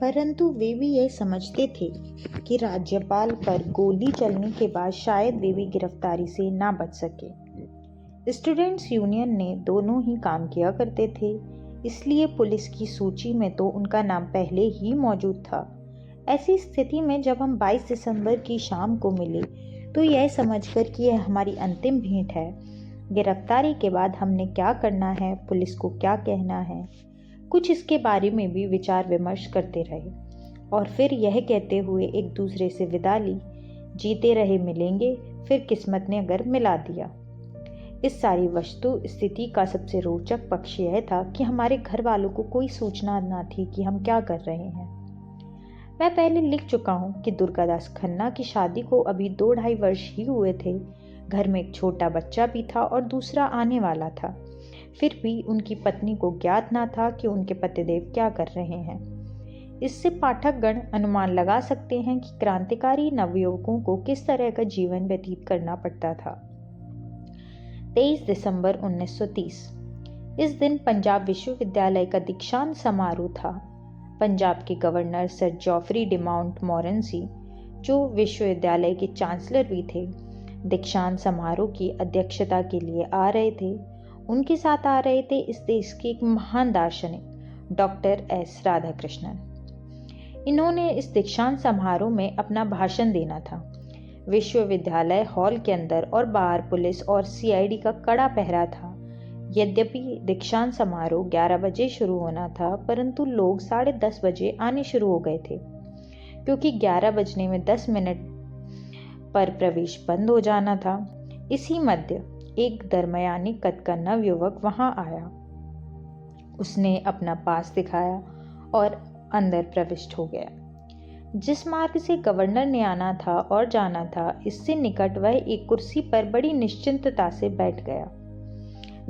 परंतु वे भी यह समझते थे कि राज्यपाल पर गोली चलने के बाद शायद वे भी गिरफ्तारी से ना बच सके। स्टूडेंट्स यूनियन ने दोनों ही काम किया करते थे, इसलिए पुलिस की सूची में तो उनका नाम पहले ही मौजूद था। ऐसी स्थिति में जब हम 22 दिसंबर की शाम को मिले तो यह समझकर कि यह हमारी अंतिम भेंट है, गिरफ्तारी के बाद हमने क्या करना है, पुलिस को क्या कहना है, कुछ इसके बारे में भी विचार विमर्श करते रहे और फिर यह कहते हुए एक दूसरे से विदा ली, जीते रहे मिलेंगे, फिर किस्मत ने अगर मिला दिया। इस सारी वस्तु स्थिति का सबसे रोचक पक्ष यह था कि हमारे घर वालों को कोई सूचना न थी कि हम क्या कर रहे हैं। मैं पहले लिख चुका हूँ कि दुर्गादास खन्ना की शादी को अभी 2-2.5 वर्ष ही हुए थे। घर में एक छोटा बच्चा भी था और दूसरा आने वाला था। फिर भी उनकी पत्नी को ज्ञात न था कि उनके पतिदेव क्या कर रहे हैं। इससे पाठकगण अनुमान लगा सकते हैं कि क्रांतिकारी नवयुवकों को किस तरह का जीवन व्यतीत करना पड़ता था। 23 दिसंबर 1930। इस दिन पंजाब विश्वविद्यालय का दीक्षांत समारोह था। पंजाब के governor sir Geoffrey de Montmorency, जो विश्वविद्यालय के चांसलर भी थे, दीक्षांत समारोह की अध्यक्षता के लिए आ रहे थे। उनके साथ आ रहे थे इस देश के एक महान दार्शनिक डॉक्टर एस राधाकृष्णन। इन्होंने इस दीक्षांत समारोह में अपना भाषण देना था। विश्वविद्यालय हॉल के अंदर और बाहर पुलिस और सीआईडी का कड़ा पहरा था। यद्यपि दीक्षांत समारोह 11 बजे शुरू होना था, परंतु लोग 10:30 बजे आने शुरू हो गए थे, क्योंकि 11 बजने में 10 मिनट पर प्रवेश बंद हो जाना था। इसी मध्य एक दरमियानी कद का नवयुवक वहां आया। उसने अपना पास दिखाया और अंदर प्रविष्ट हो गया। जिस मार्ग से गवर्नर ने आना था और जाना था, इससे निकट वह एक कुर्सी पर बड़ी निश्चिंतता से बैठ गया।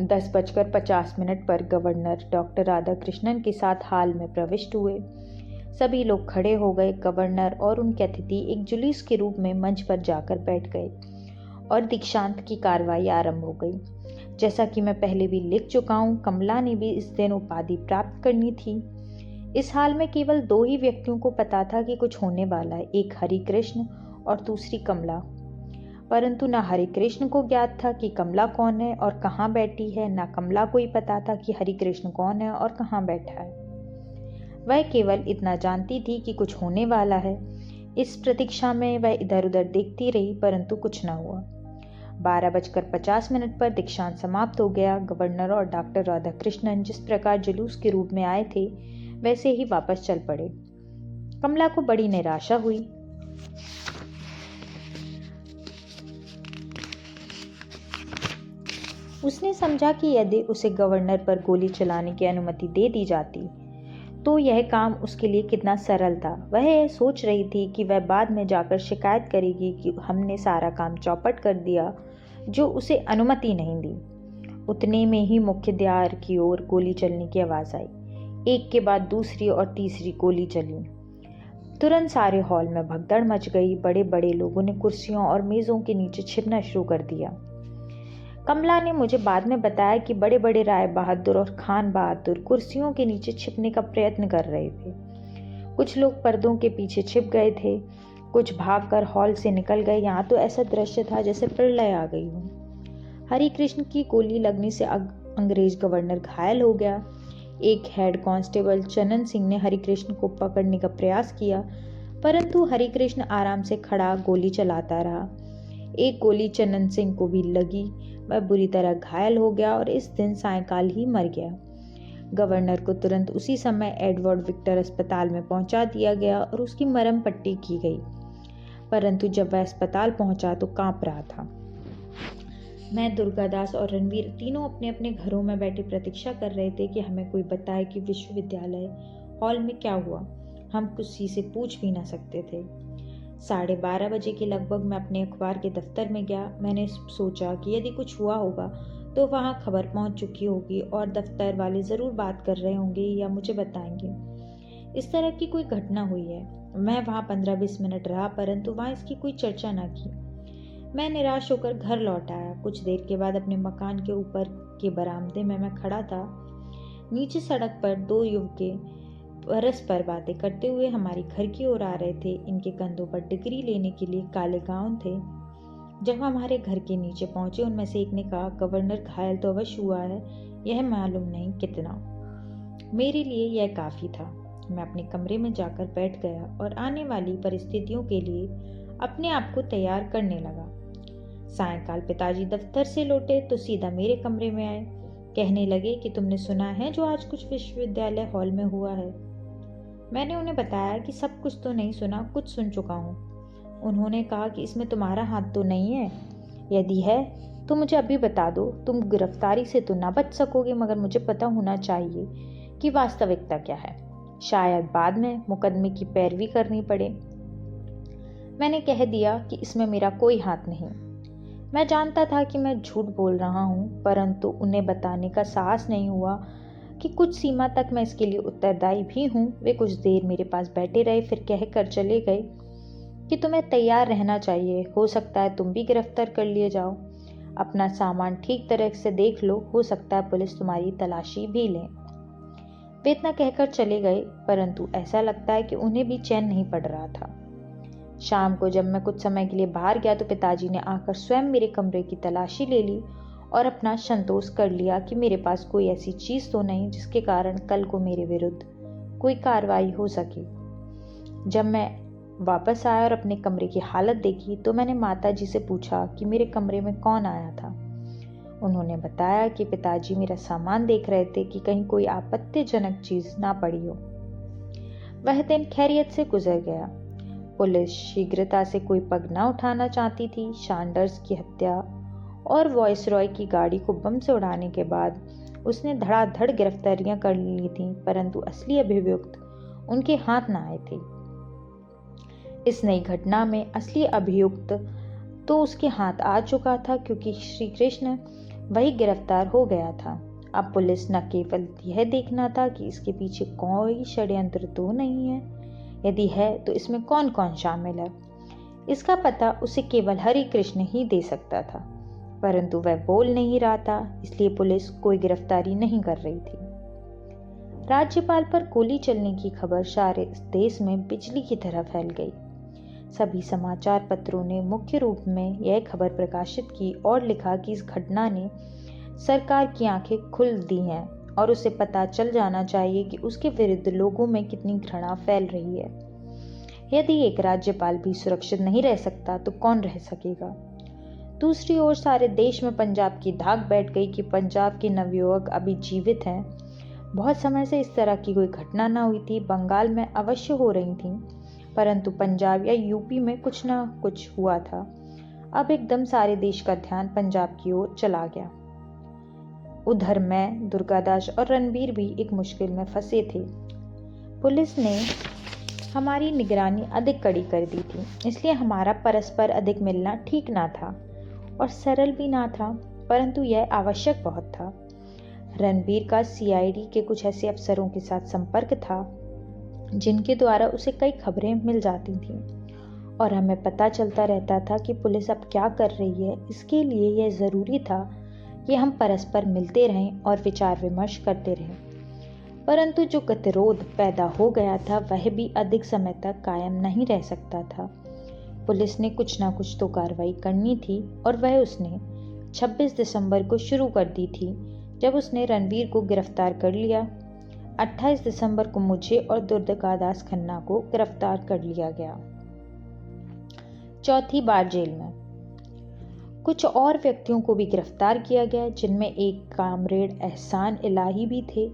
10:50 पर गवर्नर डॉक्टर राधाकृष्णन के साथ हाल में प्रविष्ट हुए। सभी लोग खड़े हो गए। गवर्नर और उनके अतिथि एक जुलूस के रूप में मंच पर जाकर बैठ गए और दीक्षांत की कार्रवाई आरंभ हो गई। जैसा कि मैं पहले भी लिख चुका हूँ, कमला ने भी इस दिन उपाधि प्राप्त करनी थी। इस हाल में केवल 2 ही व्यक्तियों को पता था कि कुछ होने वाला है, एक हरिकृष्ण और दूसरी कमला। परंतु न हरिकृष्ण को ज्ञात था कि कमला कौन है और कहाँ बैठी है, न कमला को ही पता था कि हरिकृष्ण कौन है और कहाँ बैठा है। वह केवल इतना जानती थी कि कुछ होने वाला है। इस प्रतीक्षा में वह इधर उधर देखती रही, परंतु कुछ न हुआ। 12:50 पर दीक्षांत समाप्त हो गया। गवर्नर और डॉक्टर राधाकृष्णन जिस प्रकार जुलूस के रूप में आए थे, वैसे ही वापस चल पड़े। कमला को बड़ी निराशा हुई। उसने समझा कि यदि उसे गवर्नर पर गोली चलाने की अनुमति दे दी जाती तो यह काम उसके लिए कितना सरल था। वह यह सोच रही थी कि वह बाद में जाकर शिकायत करेगी कि हमने सारा काम चौपट कर दिया, जो उसे अनुमति नहीं दी। उतने में ही मुख्य द्वार की ओर गोली चलने की आवाज़ आई। एक के बाद दूसरी और तीसरी गोली चली। तुरंत सारे हॉल में भगदड़ मच गई। बड़े बड़े लोगों ने कुर्सियों और मेज़ों के नीचे छिपना शुरू कर दिया। कमला ने मुझे बाद में बताया कि बड़े बड़े राय बहादुर और खान बहादुर कुर्सियों के नीचे छिपने का प्रयत्न कर रहे थे। कुछ लोग पर्दों के पीछे छिप गए थे, कुछ भागकर हॉल से निकल गए। यहाँ तो ऐसा दृश्य था जैसे प्रलय आ गई हो। हरिकृष्ण की गोली लगने से अंग्रेज गवर्नर घायल हो गया। एक हेड कांस्टेबल चनन सिंह ने हरिकृष्ण को पकड़ने का प्रयास किया, परंतु हरिकृष्ण आराम से खड़ा गोली चलाता रहा। एक गोली चनन सिंह को भी लगी। वह बुरी तरह घायल हो गया और इस दिन सायंकाल ही मर गया। गवर्नर को तुरंत उसी समय एडवर्ड विक्टर अस्पताल में पहुंचा दिया गया और उसकी मरहम पट्टी की गई, परंतु जब वह अस्पताल पहुंचा तो कांप रहा था। मैं, दुर्गादास और रणवीर तीनों अपने अपने घरों में बैठे प्रतीक्षा कर रहे थे कि हमें कोई बताए कि विश्वविद्यालय हॉल में क्या हुआ। हम किसी से पूछ भी ना सकते थे। 12:30 बजे के लगभग मैं अपने अखबार के दफ्तर में गया। मैंने सोचा कि यदि कुछ हुआ होगा तो वहाँ खबर पहुँच चुकी होगी और दफ्तर वाले ज़रूर बात कर रहे होंगे या मुझे बताएंगे। इस तरह की कोई घटना हुई है। मैं वहाँ 15-20 मिनट रहा, परंतु वहाँ इसकी कोई चर्चा न की। मैं निराश होकर घर लौट आया। कुछ देर के बाद अपने मकान के ऊपर के बरामदे में मैं खड़ा था। नीचे सड़क पर 2 युवकें परस्पर बातें करते हुए हमारे घर की ओर आ रहे थे। इनके कंधों पर डिग्री लेने के लिए काले गाउन थे। जब हमारे घर के नीचे पहुंचे, उनमें से एक ने कहा, गवर्नर घायल तो अवश्य हुआ है, यह मालूम नहीं कितना। मेरे लिए यह काफी था। मैं अपने कमरे में जाकर बैठ गया और आने वाली परिस्थितियों के लिए अपने आप को तैयार करने लगा। सायंकाल पिताजी दफ्तर से लौटे तो सीधा मेरे कमरे में आए। कहने लगे कि तुमने सुना है जो आज कुछ विश्वविद्यालय हॉल में हुआ है। मैंने उन्हें बताया कि सब कुछ तो नहीं सुना, कुछ सुन चुका हूँ। उन्होंने कहा कि इसमें तुम्हारा हाथ तो नहीं है। यदि है तो मुझे अभी बता दो। तुम गिरफ्तारी से तो ना बच सकोगे, मगर मुझे पता होना चाहिए कि वास्तविकता क्या है। शायद बाद में मुकदमे की पैरवी करनी पड़े। मैंने कह दिया कि इसमें मेरा कोई हाथ नहीं। मैं जानता था कि मैं झूठ बोल रहा हूँ, परंतु उन्हें बताने का साहस नहीं हुआ कि कुछ सीमा तक मैं इसके लिए उत्तरदायी भी हूँ। वे कुछ देर मेरे पास बैठे रहे, फिर कह कर चले गए कि तुम्हें तैयार रहना चाहिए, हो सकता है तुम भी गिरफ्तार कर लिए जाओ। अपना सामान ठीक तरह से देख लो, हो सकता है पुलिस तुम्हारी तलाशी भी ले। वे इतना कहकर चले गए, परंतु ऐसा लगता है कि उन्हें भी चैन नहीं पड़ रहा था। शाम को जब मैं कुछ समय के लिए बाहर गया तो पिताजी ने आकर स्वयं मेरे कमरे की तलाशी ले ली और अपना संतोष कर लिया कि मेरे पास कोई ऐसी चीज तो नहीं जिसके कारण कल को मेरे विरुद्ध कोई कार्रवाई हो सके। जब मैं वापस आया और अपने कमरे की हालत देखी तो मैंने माताजी से पूछा कि मेरे कमरे में कौन आया था। उन्होंने बताया कि पिताजी मेरा सामान देख रहे थे कि कहीं कोई आपत्तिजनक चीज ना पड़ी हो। वह दिन खैरियत से गुजर गया। पुलिस शीघ्रता से कोई पग न उठाना चाहती थी। सैंडर्स की हत्या और वॉइसरॉय की गाड़ी को बम से उड़ाने के बाद उसने धड़ाधड़ गिरफ्तारियां कर ली थीं, परंतु असली अभियुक्त उनके हाथ न आए थे। इस नई घटना में असली अभियुक्त तो उसके हाथ आ चुका था, क्योंकि श्री कृष्ण वही गिरफ्तार हो गया था। अब पुलिस न केवल यह देखना था कि इसके पीछे कोई षड्यंत्र तो नहीं है, यदि है तो इसमें कौन कौन शामिल है। इसका पता उसे केवल हरि कृष्ण ही दे सकता था, परंतु वह बोल नहीं रहा था, इसलिए पुलिस कोई गिरफ्तारी नहीं कर रही थी। राज्यपाल पर गोली चलने की खबर सारे देश में बिजली की तरह फैल गई। सभी समाचार पत्रों ने मुख्य रूप में यह खबर प्रकाशित की और लिखा कि इस घटना ने सरकार की आंखें खुल दी हैं और उसे पता चल जाना चाहिए कि उसके विरुद्ध लोगों में कितनी घृणा फैल रही है। यदि एक राज्यपाल भी सुरक्षित नहीं रह सकता तो कौन रह सकेगा। दूसरी ओर सारे देश में पंजाब की धाक बैठ गई कि पंजाब के नवयुवक अभी जीवित हैं। बहुत समय से इस तरह की कोई घटना न हुई थी। बंगाल में अवश्य हो रही थी, परंतु पंजाब या यूपी में कुछ न कुछ हुआ था। अब एकदम सारे देश का ध्यान पंजाब की ओर चला गया। उधर मैं, दुर्गादास और रणबीर भी एक मुश्किल में फंसे थे। पुलिस ने हमारी निगरानी अधिक कड़ी कर दी थी, इसलिए हमारा परस्पर अधिक मिलना ठीक ना था और सरल भी ना था, परंतु यह आवश्यक बहुत था। रणबीर का सीआईडी के कुछ ऐसे अफसरों के साथ संपर्क था जिनके द्वारा उसे कई खबरें मिल जाती थीं और हमें पता चलता रहता था कि पुलिस अब क्या कर रही है। इसके लिए यह जरूरी था कि हम परस्पर मिलते रहें और विचार विमर्श करते रहें, परंतु जो गतिरोध पैदा हो गया था वह भी अधिक समय तक कायम नहीं रह सकता था। पुलिस ने कुछ ना कुछ तो कार्रवाई करनी थी और वह उसने 26 दिसंबर को शुरू कर दी थी, जब उसने रणबीर को गिरफ्तार कर लिया। 28 दिसंबर को मुझे और दुर्गादास खन्ना को गिरफ्तार कर लिया गया। चौथी बार जेल में कुछ और व्यक्तियों को भी गिरफ्तार किया गया, जिनमें एक कामरेड एहसान इलाही भी थे।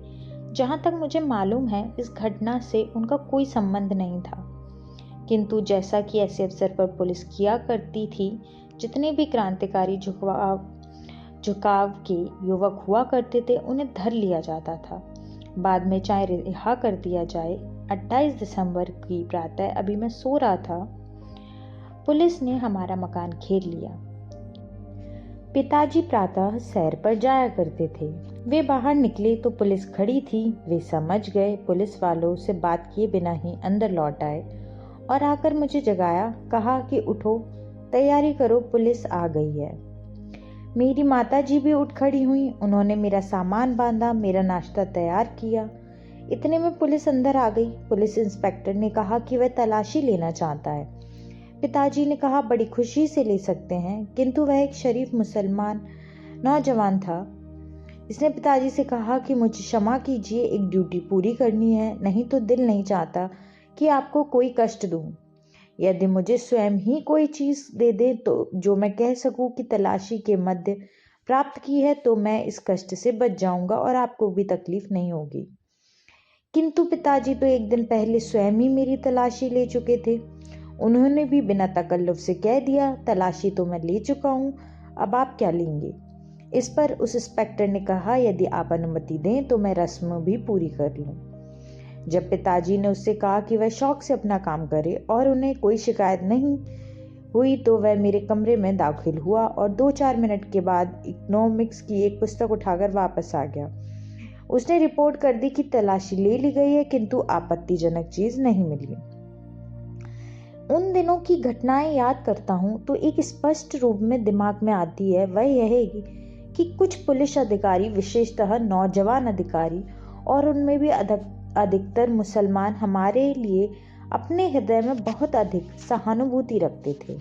जहां तक मुझे मालूम है इस घटना से उनका कोई संबंध नहीं था, किंतु जैसा कि ऐसे अवसर पर पुलिस किया करती थी, जितने भी क्रांतिकारी झुकाव के युवक हुआ करते थे उन्हें धर लिया जाता था, बाद में चाहे रिहा कर दिया जाए। 28 दिसंबर की प्रातः अभी मैं सो रहा था, पुलिस ने हमारा मकान घेर लिया। पिताजी प्रातः सैर पर जाया करते थे। वे बाहर निकले तो पुलिस खड़ी थी। वे समझ गए, पुलिस वालों से बात किए बिना ही अंदर लौट आए और आकर मुझे जगाया, कहा कि उठो, तैयारी करो, पुलिस आ गई है। मेरी माताजी भी उठ खड़ी हुई। उन्होंने मेरा सामान बांधा, मेरा नाश्ता तैयार किया। इतने में पुलिस अंदर आ गई। पुलिस इंस्पेक्टर ने कहा कि वह तलाशी लेना चाहता है। पिताजी ने कहा, बड़ी खुशी से ले सकते हैं, किंतु वह एक शरीफ मुसलमान नौजवान था। इसने पिताजी से कहा कि मुझे क्षमा कीजिए, एक ड्यूटी पूरी करनी है, नहीं तो दिल नहीं चाहता कि आपको कोई कष्ट दूं। यदि मुझे स्वयं ही कोई चीज़ दे दे तो जो मैं कह सकूं कि तलाशी के मध्य प्राप्त की है, तो मैं इस कष्ट से बच जाऊंगा और आपको भी तकलीफ नहीं होगी। किंतु पिताजी तो एक दिन पहले स्वयं ही मेरी तलाशी ले चुके थे। उन्होंने भी बिना तकल्लुफ से कह दिया, तलाशी तो मैं ले चुका हूँ, अब आप क्या लेंगे। इस पर उस इंस्पेक्टर ने कहा, यदि आप अनुमति दें तो मैं रस्म भी पूरी कर लूं। जब पिताजी ने उससे कहा कि वह शौक से अपना काम करे और उन्हें कोई शिकायत नहीं हुई, तो वह मेरे कमरे में दाखिल हुआ और 2-4 मिनट के बाद इकोनॉमिक्स की एक पुस्तक उठाकर वापस आ गया। उसने रिपोर्ट कर दी कि तलाशी ले ली गई है, किंतु आपत्तिजनक चीज नहीं मिली। उन दिनों की घटनाएं याद करता हूं तो एक स्पष्ट रूप में दिमाग में आती है, वह यह है कि कुछ पुलिस अधिकारी, विशेषतः नौजवान अधिकारी और उनमें भी अधिकतर मुसलमान, हमारे लिए अपने हृदय में बहुत अधिक सहानुभूति रखते थे।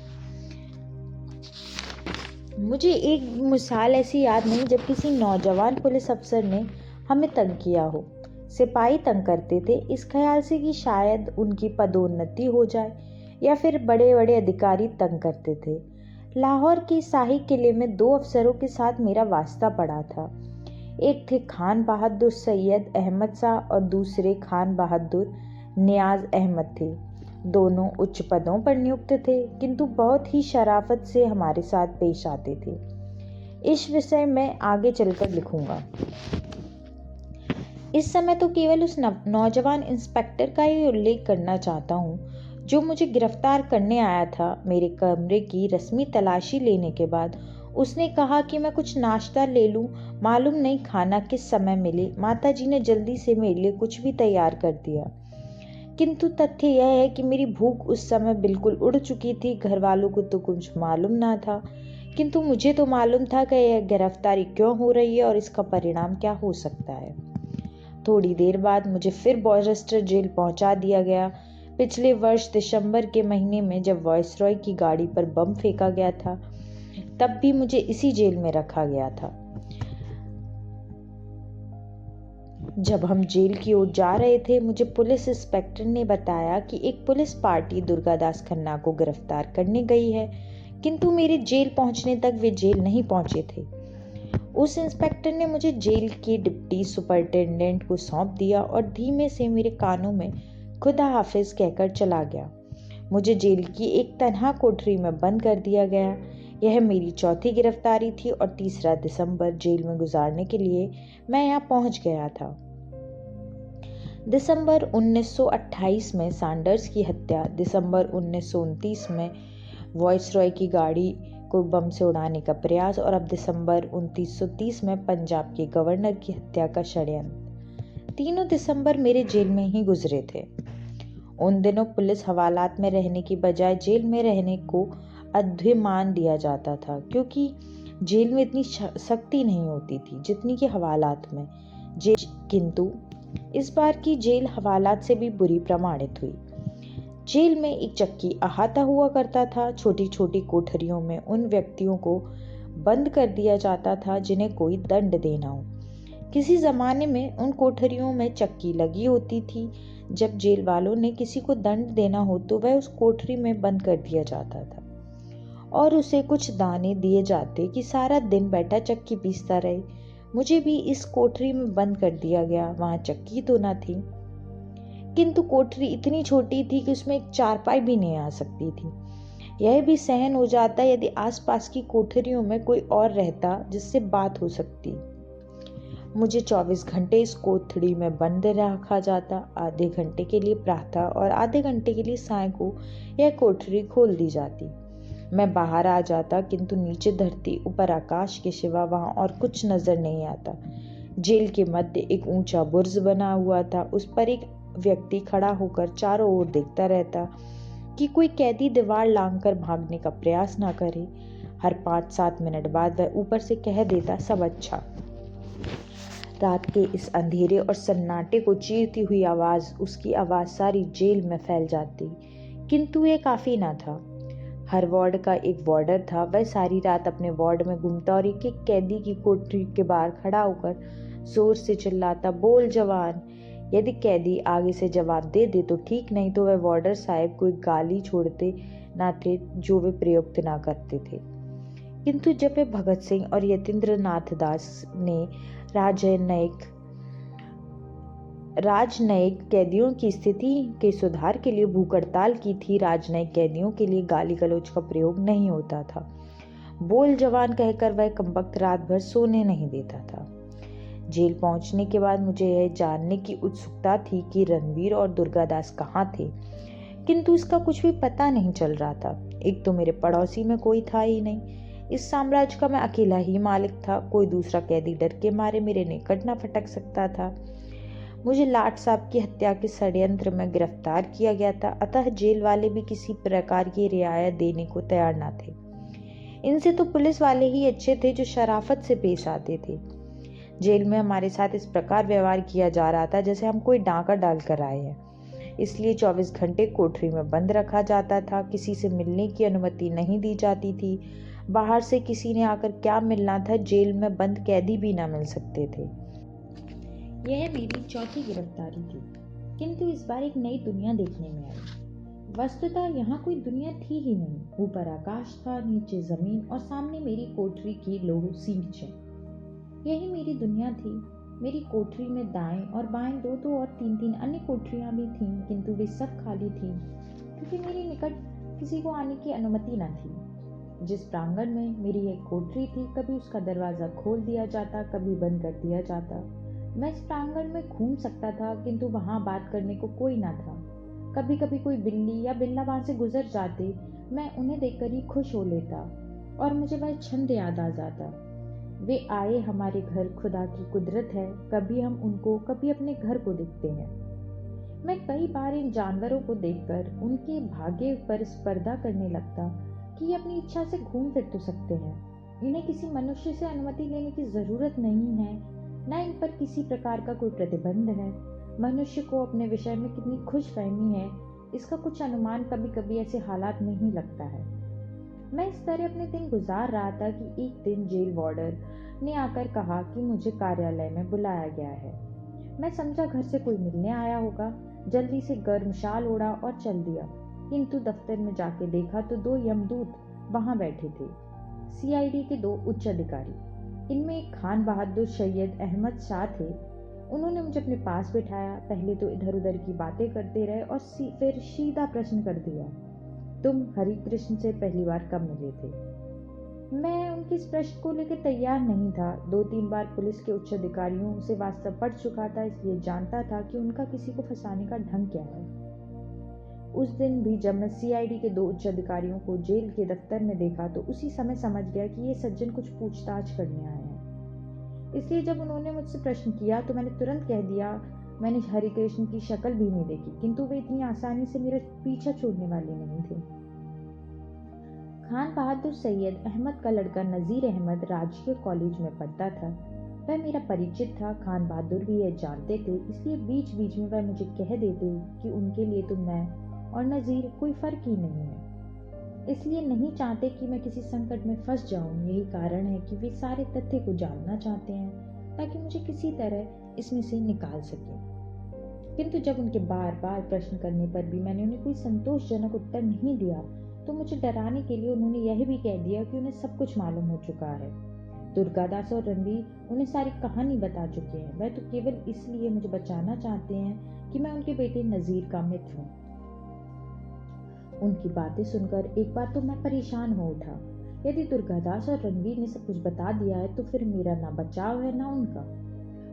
मुझे एक मिसाल ऐसी याद नहीं जब किसी नौजवान पुलिस अफसर ने हमें तंग किया हो। सिपाही तंग करते थे इस ख्याल से कि शायद उनकी पदोन्नति हो जाए, या फिर बड़े बड़े अधिकारी तंग करते थे। लाहौर के शाही किले में 2 अफसरों के साथ मेरा वास्ता पड़ा था। एक थे खान बहादुर सैयद अहमद शाह और दूसरे खान बहादुर नियाज अहमद थे। दोनों उच्च पदों पर नियुक्त थे, किंतु बहुत ही शराफत से हमारे साथ पेश आते थे। इस विषय में आगे चलकर लिखूंगा। इस समय तो केवल उस नौजवान इंस्पेक्टर का ही उल्लेख करना चाहता हूँ जो मुझे गिरफ्तार करने आया था। मेरे कमरे की रस्मी तलाशी लेने के बाद उसने कहा कि मैं कुछ नाश्ता ले लूं, मालूम नहीं खाना किस समय मिले। माताजी ने जल्दी से मेरे लिए कुछ भी तैयार कर दिया, किंतु तथ्य यह है कि मेरी भूख उस समय बिल्कुल उड़ चुकी थी। घर वालों को तो कुछ मालूम ना था, किंतु मुझे तो मालूम था कि यह गिरफ्तारी क्यों हो रही है और इसका परिणाम क्या हो सकता है। थोड़ी देर बाद मुझे फिर बॉरेस्टर जेल पहुंचा दिया गया। पिछले वर्ष दिसंबर के महीने में जब वायसरॉय की गाड़ी पर बम फेंका गया था, तब भी मुझे इसी जेल में रखा गया था। जब हम जेल की ओर जा रहे थे, मुझे पुलिस इंस्पेक्टर ने बताया कि एक पुलिस पार्टी दुर्गादास खन्ना को गिरफ्तार करने गई है, किंतु मेरे जेल पहुंचने तक वे जेल नहीं पहुंचे थे। उस इंस्पेक्टर ने मुझे जेल के डिप्टी सुपरिटेंडेंट को सौंप दिया और धीमे से मेरे कानों में खुदा हाफिज कहकर चला गया। मुझे जेल की एक तन्हा कोठरी में बंद कर दिया गया। यह मेरी चौथी गिरफ्तारी थी और 3 दिसंबर जेल में गुजारने के लिए मैं यहाँ पहुँच गया था। दिसंबर 1928 में सैंडर्स की हत्या, दिसंबर 1929 में वायसरॉय की गाड़ी को बम से उड़ाने का प्रयास और अब दिसंबर 1930 में पंजाब के गवर्नर की हत्या का षड्यंत्र। 3 दिसंबर मेरे जेल में ही गुजरे थे। उन दिनों पुलिस हवालात में रहने की बजाय जेल में रहने को अध्यमान दिया जाता था, क्योंकि जेल में इतनी सख्ती नहीं होती थी जितनी कि हवालात में। किंतु इस बार की जेल हवालात से भी बुरी प्रमाणित हुई। जेल में एक चक्की अहाता हुआ करता था। छोटी छोटी कोठरियों में उन व्यक्तियों को बंद कर दिया जाता था जिन्हें कोई दंड देना हो। किसी जमाने में उन कोठरियों में चक्की लगी होती थी। जब जेल वालों ने किसी को दंड देना हो तो वह उस कोठरी में बंद कर दिया जाता था और उसे कुछ दाने दिए जाते कि सारा दिन बैठा चक्की पीसता रहे। मुझे भी इस कोठरी में बंद कर दिया गया। वहां चक्की तो ना थी, किंतु कोठरी इतनी छोटी थी कि उसमें एक चारपाई भी नहीं आ सकती थी। यह भी सहन हो जाता यदि आसपास की कोठरियों में कोई और रहता जिससे बात हो सकती। मुझे 24 घंटे इस कोठरी में बंद रखा जाता। आधे घंटे के लिए प्रातः और आधे घंटे के लिए साय को यह कोठरी खोल दी जाती। मैं बाहर आ जाता, किंतु नीचे धरती ऊपर आकाश के सिवा वहां और कुछ नजर नहीं आता। जेल के मध्य एक ऊंचा बुर्ज बना हुआ था। उस पर एक व्यक्ति खड़ा होकर चारों ओर देखता रहता कि कोई कैदी दीवार लांघकर भागने का प्रयास ना करे। हर 5-7 मिनट बाद वह ऊपर से कह देता, सब अच्छा। रात के इस अंधेरे और सन्नाटे को चीरती हुई आवाज़, उसकी आवाज़ सारी जेल में फैल जाती। किंतु ये काफ़ी ना था। हर वार्ड का एक वार्डर था। वह सारी रात अपने वार्ड में घूमता और एक एक कैदी की कोठरी के बाहर खड़ा होकर जोर से चिल्लाता, बोल जवान। यदि कैदी आगे से जवाब दे दे तो ठीक, नहीं तो वह वार्डर साहब कोई गाली छोड़ते ना थे जो वे प्रयुक्त ना करते थे। किंतु जब वे भगत सिंह और यतीन्द्र नाथ दास ने राजनयिक कैदियों की स्थिति के सुधार के लिए भूख हड़ताल की थी, राजनयिक कैदियों के लिए गाली गलौज का प्रयोग नहीं होता था। बोल जवान कहकर वह कमबख्त रात भर सोने नहीं देता था। जेल पहुंचने के बाद मुझे यह जानने की उत्सुकता थी कि रणवीर और दुर्गादास कहाँ थे, किंतु इसका कुछ भी पता नहीं चल रहा था। एक तो मेरे पड़ोसी में कोई था ही नहीं। इस साम्राज्य का मैं अकेला ही मालिक था। कोई दूसरा कैदी डर के मारे मेरे निकट न फटक सकता था। मुझे लाट साहब की हत्या के षड्यंत्र में गिरफ्तार किया गया था, अतः जेल वाले भी किसी प्रकार की रियायत देने को तैयार न थे। इनसे तो पुलिस वाले ही अच्छे थे जो शराफत से पेश आते थे। जेल में हमारे साथ इस प्रकार व्यवहार किया जा रहा था जैसे हम कोई डांका डाल कर आए हैं। इसलिए 24 घंटे कोठरी में बंद रखा जाता था। किसी से मिलने की अनुमति नहीं दी जाती थी। बाहर से किसी ने आकर क्या मिलना था, जेल में बंद कैदी भी ना मिल सकते थे। यह मेरी चौथी गिरफ्तारी थी, किंतु इस बार एक नई दुनिया देखने में आई। वस्तुतः यहाँ कोई दुनिया थी ही नहीं। ऊपर आकाश था, नीचे जमीन और सामने मेरी कोठरी की लोह सींचें। यही मेरी दुनिया थी। मेरी कोठरी में दाएं और बाएं दो और तीन अन्य कोठरियां भी थीं, किंतु वे सब खाली थीं, क्योंकि मेरे निकट किसी को आने की अनुमति न थी। जिस प्रांगण में मेरी एक कोठरी थी, कभी उसका दरवाजा खोल दिया जाता, कभी बंद कर दिया जाता। मैं इस प्रांगण में घूम सकता था, किंतु वहां बात करने को कोई न था। कभी कभी कोई बिल्ली या बिल्ला वहां से गुजर जाते, मैं उन्हें देखकर ही खुश हो लेता और मुझे वह छंद याद आ जाता। वे आए हमारे घर, खुदा की कुदरत है। कभी हम उनको, कभी अपने घर को देखते हैं। मैं कई बार इन जानवरों को देखकर उनके भाग्य पर स्पर्धा करने लगता कि ये अपनी इच्छा से घूम फिर तो सकते हैं। इन्हें किसी मनुष्य से अनुमति लेने की जरूरत नहीं है, न इन पर किसी प्रकार का कोई प्रतिबंध है। मनुष्य को अपने विषय में कितनी खुशफहमी है, इसका कुछ अनुमान कभी कभी ऐसे हालात में ही लगता है। मैं इस तरह अपने दिन गुजार रहा था कि एक दिन जेल वार्डर ने आकर कहा कि मुझे कार्यालय में बुलाया गया है। मैं समझा घर से कोई मिलने आया होगा। जल्दी से गर्म शाल ओढ़ा और चल दिया, किंतु दफ्तर में जाके देखा तो 2 यमदूत वहां बैठे थे, सीआईडी के 2 उच्च अधिकारी। इनमें एक खान बहादुर सैयद अहमद शाह थे। उन्होंने मुझे अपने पास बिठाया। पहले तो इधर उधर की बातें करते रहे और फिर सीधा प्रश्न कर दिया, तुम हरिकृष्ण से पहली बार कब मिले थे? मैं उनके इस प्रश्न को लेकर तैयार नहीं था। 2-3 बार पुलिस के उच्च अधिकारियों से वास्तव पढ़ चुका था, इसलिए जानता था कि उनका किसी को फंसाने का ढंग क्या है। उस दिन भी जब मैं सीआईडी के 2 उच्च अधिकारियों को जेल के दफ्तर में देखा तो उसी समय समझ गया कि ये सज्जन कुछ पूछताछ करने आए हैं। इसलिए जब उन्होंने मुझसे प्रश्न किया तो मैंने तुरंत कह दिया, मैंने हरिकृष्ण की शक्ल भी नहीं देखी, किंतु वे इतनी आसानी से मेरा पीछा छोड़ने वाले नहीं थे। खान बहादुर सैयद अहमद का लड़का नजीर अहमद राजकीय कॉलेज में पढ़ता था। वह मेरा परिचित था। खान बहादुर भी यह जानते थे, इसलिए बीच बीच में वह मुझे कह देते कि उनके लिए तो मैं और नजीर कोई फर्क ही नहीं है। इसलिए नहीं चाहते कि मैं किसी संकट में फंस जाऊं। यही कारण है कि वे सारे तथ्य को जानना चाहते हैं ताकि मुझे किसी तरह इसमें से निकाल सके। किंतु जब उनके बार बार प्रश्न करने पर भी मैंने उन्हें कोई संतोषजनक उत्तर नहीं दिया तो मुझे डराने के लिए उन्होंने यह भी कह दिया कि उन्हें सब कुछ मालूम हो चुका है। दुर्गादास और रणवीर उन्हें सारी कहानी बता चुके हैं। वह तो केवल इसलिए मुझे बचाना चाहते हैं कि मैं उनके बेटे नजीर का मित्र हूँ। उनकी बातें सुनकर एक बार तो मैं परेशान हो उठा। यदि दुर्गादास और रणवीर ने सब कुछ बता दिया है तो फिर मेरा ना बचाव है ना उनका।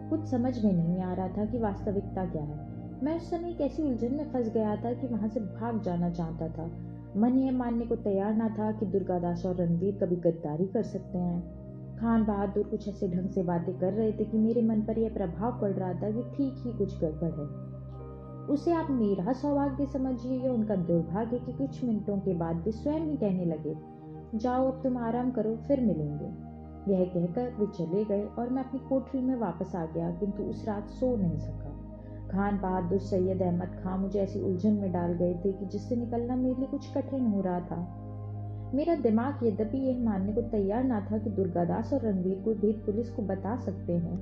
कुछ समझ में नहीं आ रहा था कि वास्तविकता क्या है। मैं उस समय एक ऐसी उलझन में फंस गया था कि वहां से भाग जाना चाहता था। मन यह मानने को तैयार ना था कि दुर्गादास और रणवीर कभी गद्दारी कर सकते हैं। खान बहादुर कुछ ऐसे ढंग से बातें कर रहे थे कि मेरे मन पर यह प्रभाव पड़ रहा था कि ठीक ही कुछ गड़बड़ है। उसे आप मेरा सौभाग्य समझिए या उनका दुर्भाग्य कि कुछ मिनटों के बाद वे स्वयं ही कहने लगे, जाओ अब तुम आराम करो, फिर मिलेंगे। यह कहकर वे चले गए और मैं अपनी कोठरी में वापस आ गया, किंतु उस रात सो नहीं सका। खान बहादुर, सैयद अहमद खां मुझे ऐसी उलझन में डाल गए थे कि जिससे निकलना मेरे लिए कुछ कठिन हो रहा था। मेरा दिमाग यद्यपि यह मानने को तैयार ना था कि दुर्गादास और रणवीर कोई भेद पुलिस को बता सकते हैं,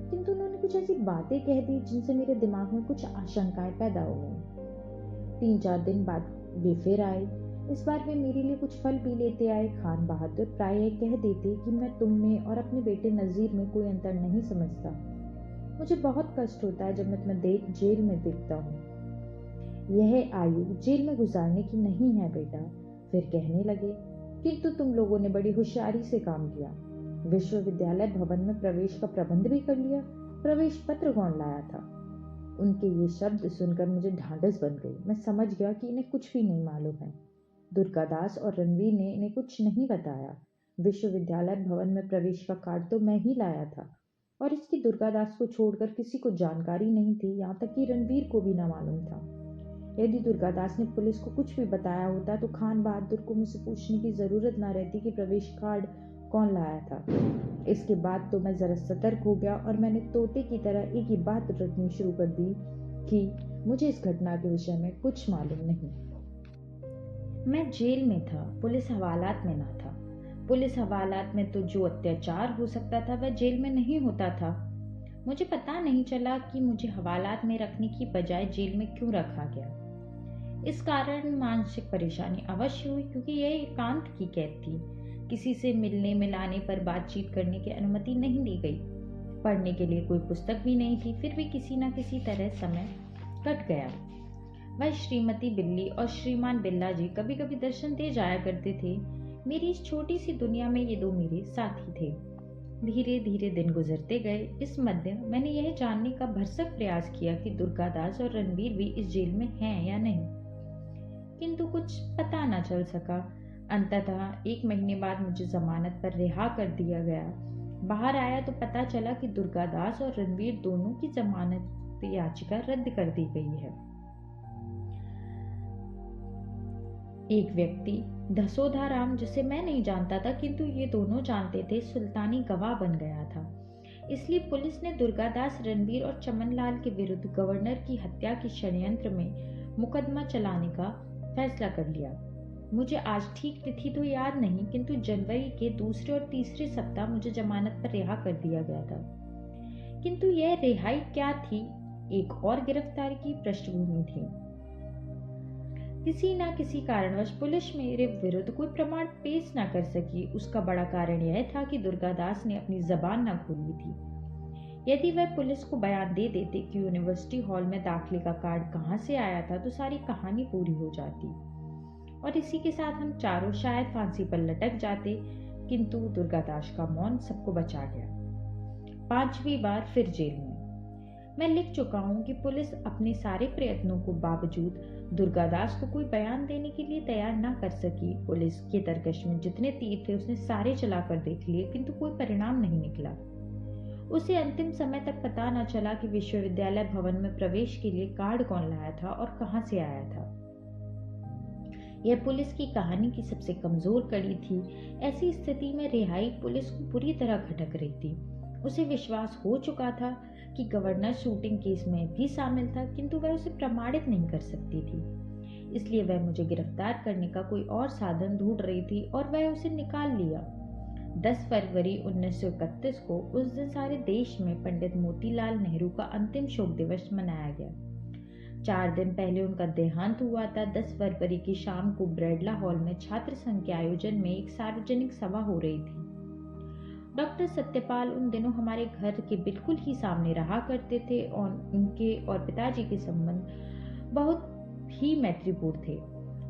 किंतु उन्होंने कुछ ऐसी बातें कह दी जिनसे मेरे दिमाग में कुछ आशंकाएं पैदा हो गई। 3-4 दिन बाद वे फिर आए। इस बार वे मेरे लिए कुछ फल भी लेते आए। खान बहादुर प्राय कह देते कि मैं तुम में और अपने बेटे नज़ीर में कोई अंतर नहीं समझता। मुझे बहुत कष्ट होता है जब मैं तुम्हें जेल में देखता हूँ। यह आयु जेल में गुजारने की नहीं है बेटा। फिर कहने लगे, किंतु तुम लोगों ने बड़ी होशियारी से काम किया। विश्वविद्यालय भवन में प्रवेश का प्रबंध भी कर लिया। प्रवेश पत्र कौन लाया था? उनके ये शब्द सुनकर मुझे ढांढस बन गई। मैं समझ गया कि इन्हें कुछ भी नहीं मालूम है। दुर्गादास और रणवीर ने इन्हें कुछ नहीं बताया। विश्वविद्यालय भवन में प्रवेश का कार्ड तो मैं ही लाया था, और इसकी दुर्गादास को छोड़कर किसी को जानकारी नहीं थी, यहाँ तक कि रणवीर को भी ना मालूम था। यदि दुर्गादास ने पुलिस को कुछ भी बताया होता तो खान बहादुर को मुझसे पूछने की जरूरत ना रहती कि प्रवेश कार्ड कौन लाया था। इसके बाद तो मैं जरा सतर्क हो गया और मैंने तोते की तरह एक ही बात रटनी शुरू कर दी कि मुझे इस घटना के विषय में कुछ मालूम नहीं। मैं जेल में था, पुलिस हवालात में ना था। पुलिस हवालात में तो जो अत्याचार हो सकता था वह जेल में नहीं होता था। मुझे पता नहीं चला कि मुझे हवालात में रखने की बजाय जेल में क्यों रखा गया। इस कारण मानसिक परेशानी अवश्य हुई, क्योंकि यह एकांत की कैद थी। किसी से मिलने मिलाने पर बातचीत करने की अनुमति नहीं दी गई। पढ़ने के लिए कोई पुस्तक भी नहीं थी। फिर भी किसी न किसी तरह समय कट गया। वह श्रीमती बिल्ली और श्रीमान बिल्ला जी कभी कभी दर्शन दे जाया करते थे। मेरी इस छोटी सी दुनिया में ये दो मेरे साथी थे। धीरे धीरे दिन गुजरते गए। इस मध्य मैंने यह जानने का भरसक प्रयास किया कि दुर्गादास और रणवीर भी इस जेल में हैं या नहीं, किंतु कुछ पता न चल सका। अंततः 1 महीने बाद मुझे जमानत पर रिहा कर दिया गया। बाहर आया तो पता चला कि दुर्गादास और रणवीर दोनों की जमानत याचिका रद्द कर दी गई है। एक व्यक्ति दसोधाराम, जिसे मैं नहीं जानता था किंतु ये दोनों जानते थे, सुल्तानी गवाह बन गया था। इसलिए पुलिस ने दुर्गादास, रणवीर और चमनलाल के विरुद्ध गवर्नर की हत्या के षड्यंत्र में मुकदमा चलाने का फैसला कर लिया। मुझे आज ठीक तिथि तो याद नहीं, किंतु जनवरी के दूसरे और तीसरे सप्ताह मुझे जमानत पर रिहा कर दिया गया था। किंतु यह रिहाई क्या थी? एक और गिरफ्तारी की पृष्ठभूमि थी। किसी न किसी कारणवश पुलिस मेरे विरुद्ध कोई प्रमाण पेश न कर सकी। उसका बड़ा कारण यह था कि दुर्गादास ने अपनी जबान न खोली थी। यदि वह पुलिस को बयान दे देते कि यूनिवर्सिटी हॉल में दाखिले का कार्ड कहां से आया था, तो सारी कहानी पूरी हो जाती और इसी के साथ हम चारों शायद फांसी पर लटक जाते। किंतु दुर्गादास का मौन सबको बचा गया। 5वीं बार फिर जेल में। मैं लिख चुका हूं कि पुलिस अपने सारे प्रयत्नों को बावजूद दुर्गादास को कोई बयान देने के लिए तैयार न कर सकी। पुलिस के तरकश में जितने तीर थे उसने सारे चलाकर देख लिए, किंतु कोई परिणाम नहीं निकला। उसे अंतिम समय तक पता न चला कि विश्वविद्यालय भवन में प्रवेश के लिए कार्ड कौन लाया था और कहां से आया था। यह पुलिस की कहानी की सबसे कमजोर कड़ी थी। ऐसी स्थिति में रिहाई पुलिस को बुरी तरह खटक रही थी। उसे विश्वास हो चुका था कि गवर्नर शूटिंग केस में भी शामिल था, किंतु वह उसे प्रमाणित नहीं कर सकती थी। इसलिए वह मुझे गिरफ्तार करने का कोई और साधन ढूंढ रही थी और वह उसे निकाल लिया। 10 फरवरी 1931 को उस दिन सारे देश में पंडित मोतीलाल नेहरू का अंतिम शोक दिवस मनाया गया। 4 दिन पहले उनका देहांत हुआ था। 10 फरवरी की शाम को ब्रेडला हॉल में छात्र संघ के आयोजन में एक सार्वजनिक सभा हो रही थी। डॉक्टर सत्यपाल उन दिनों हमारे घर के बिल्कुल ही सामने रहा करते थे और उनके और पिताजी के संबंध बहुत ही मैत्रीपूर्ण थे।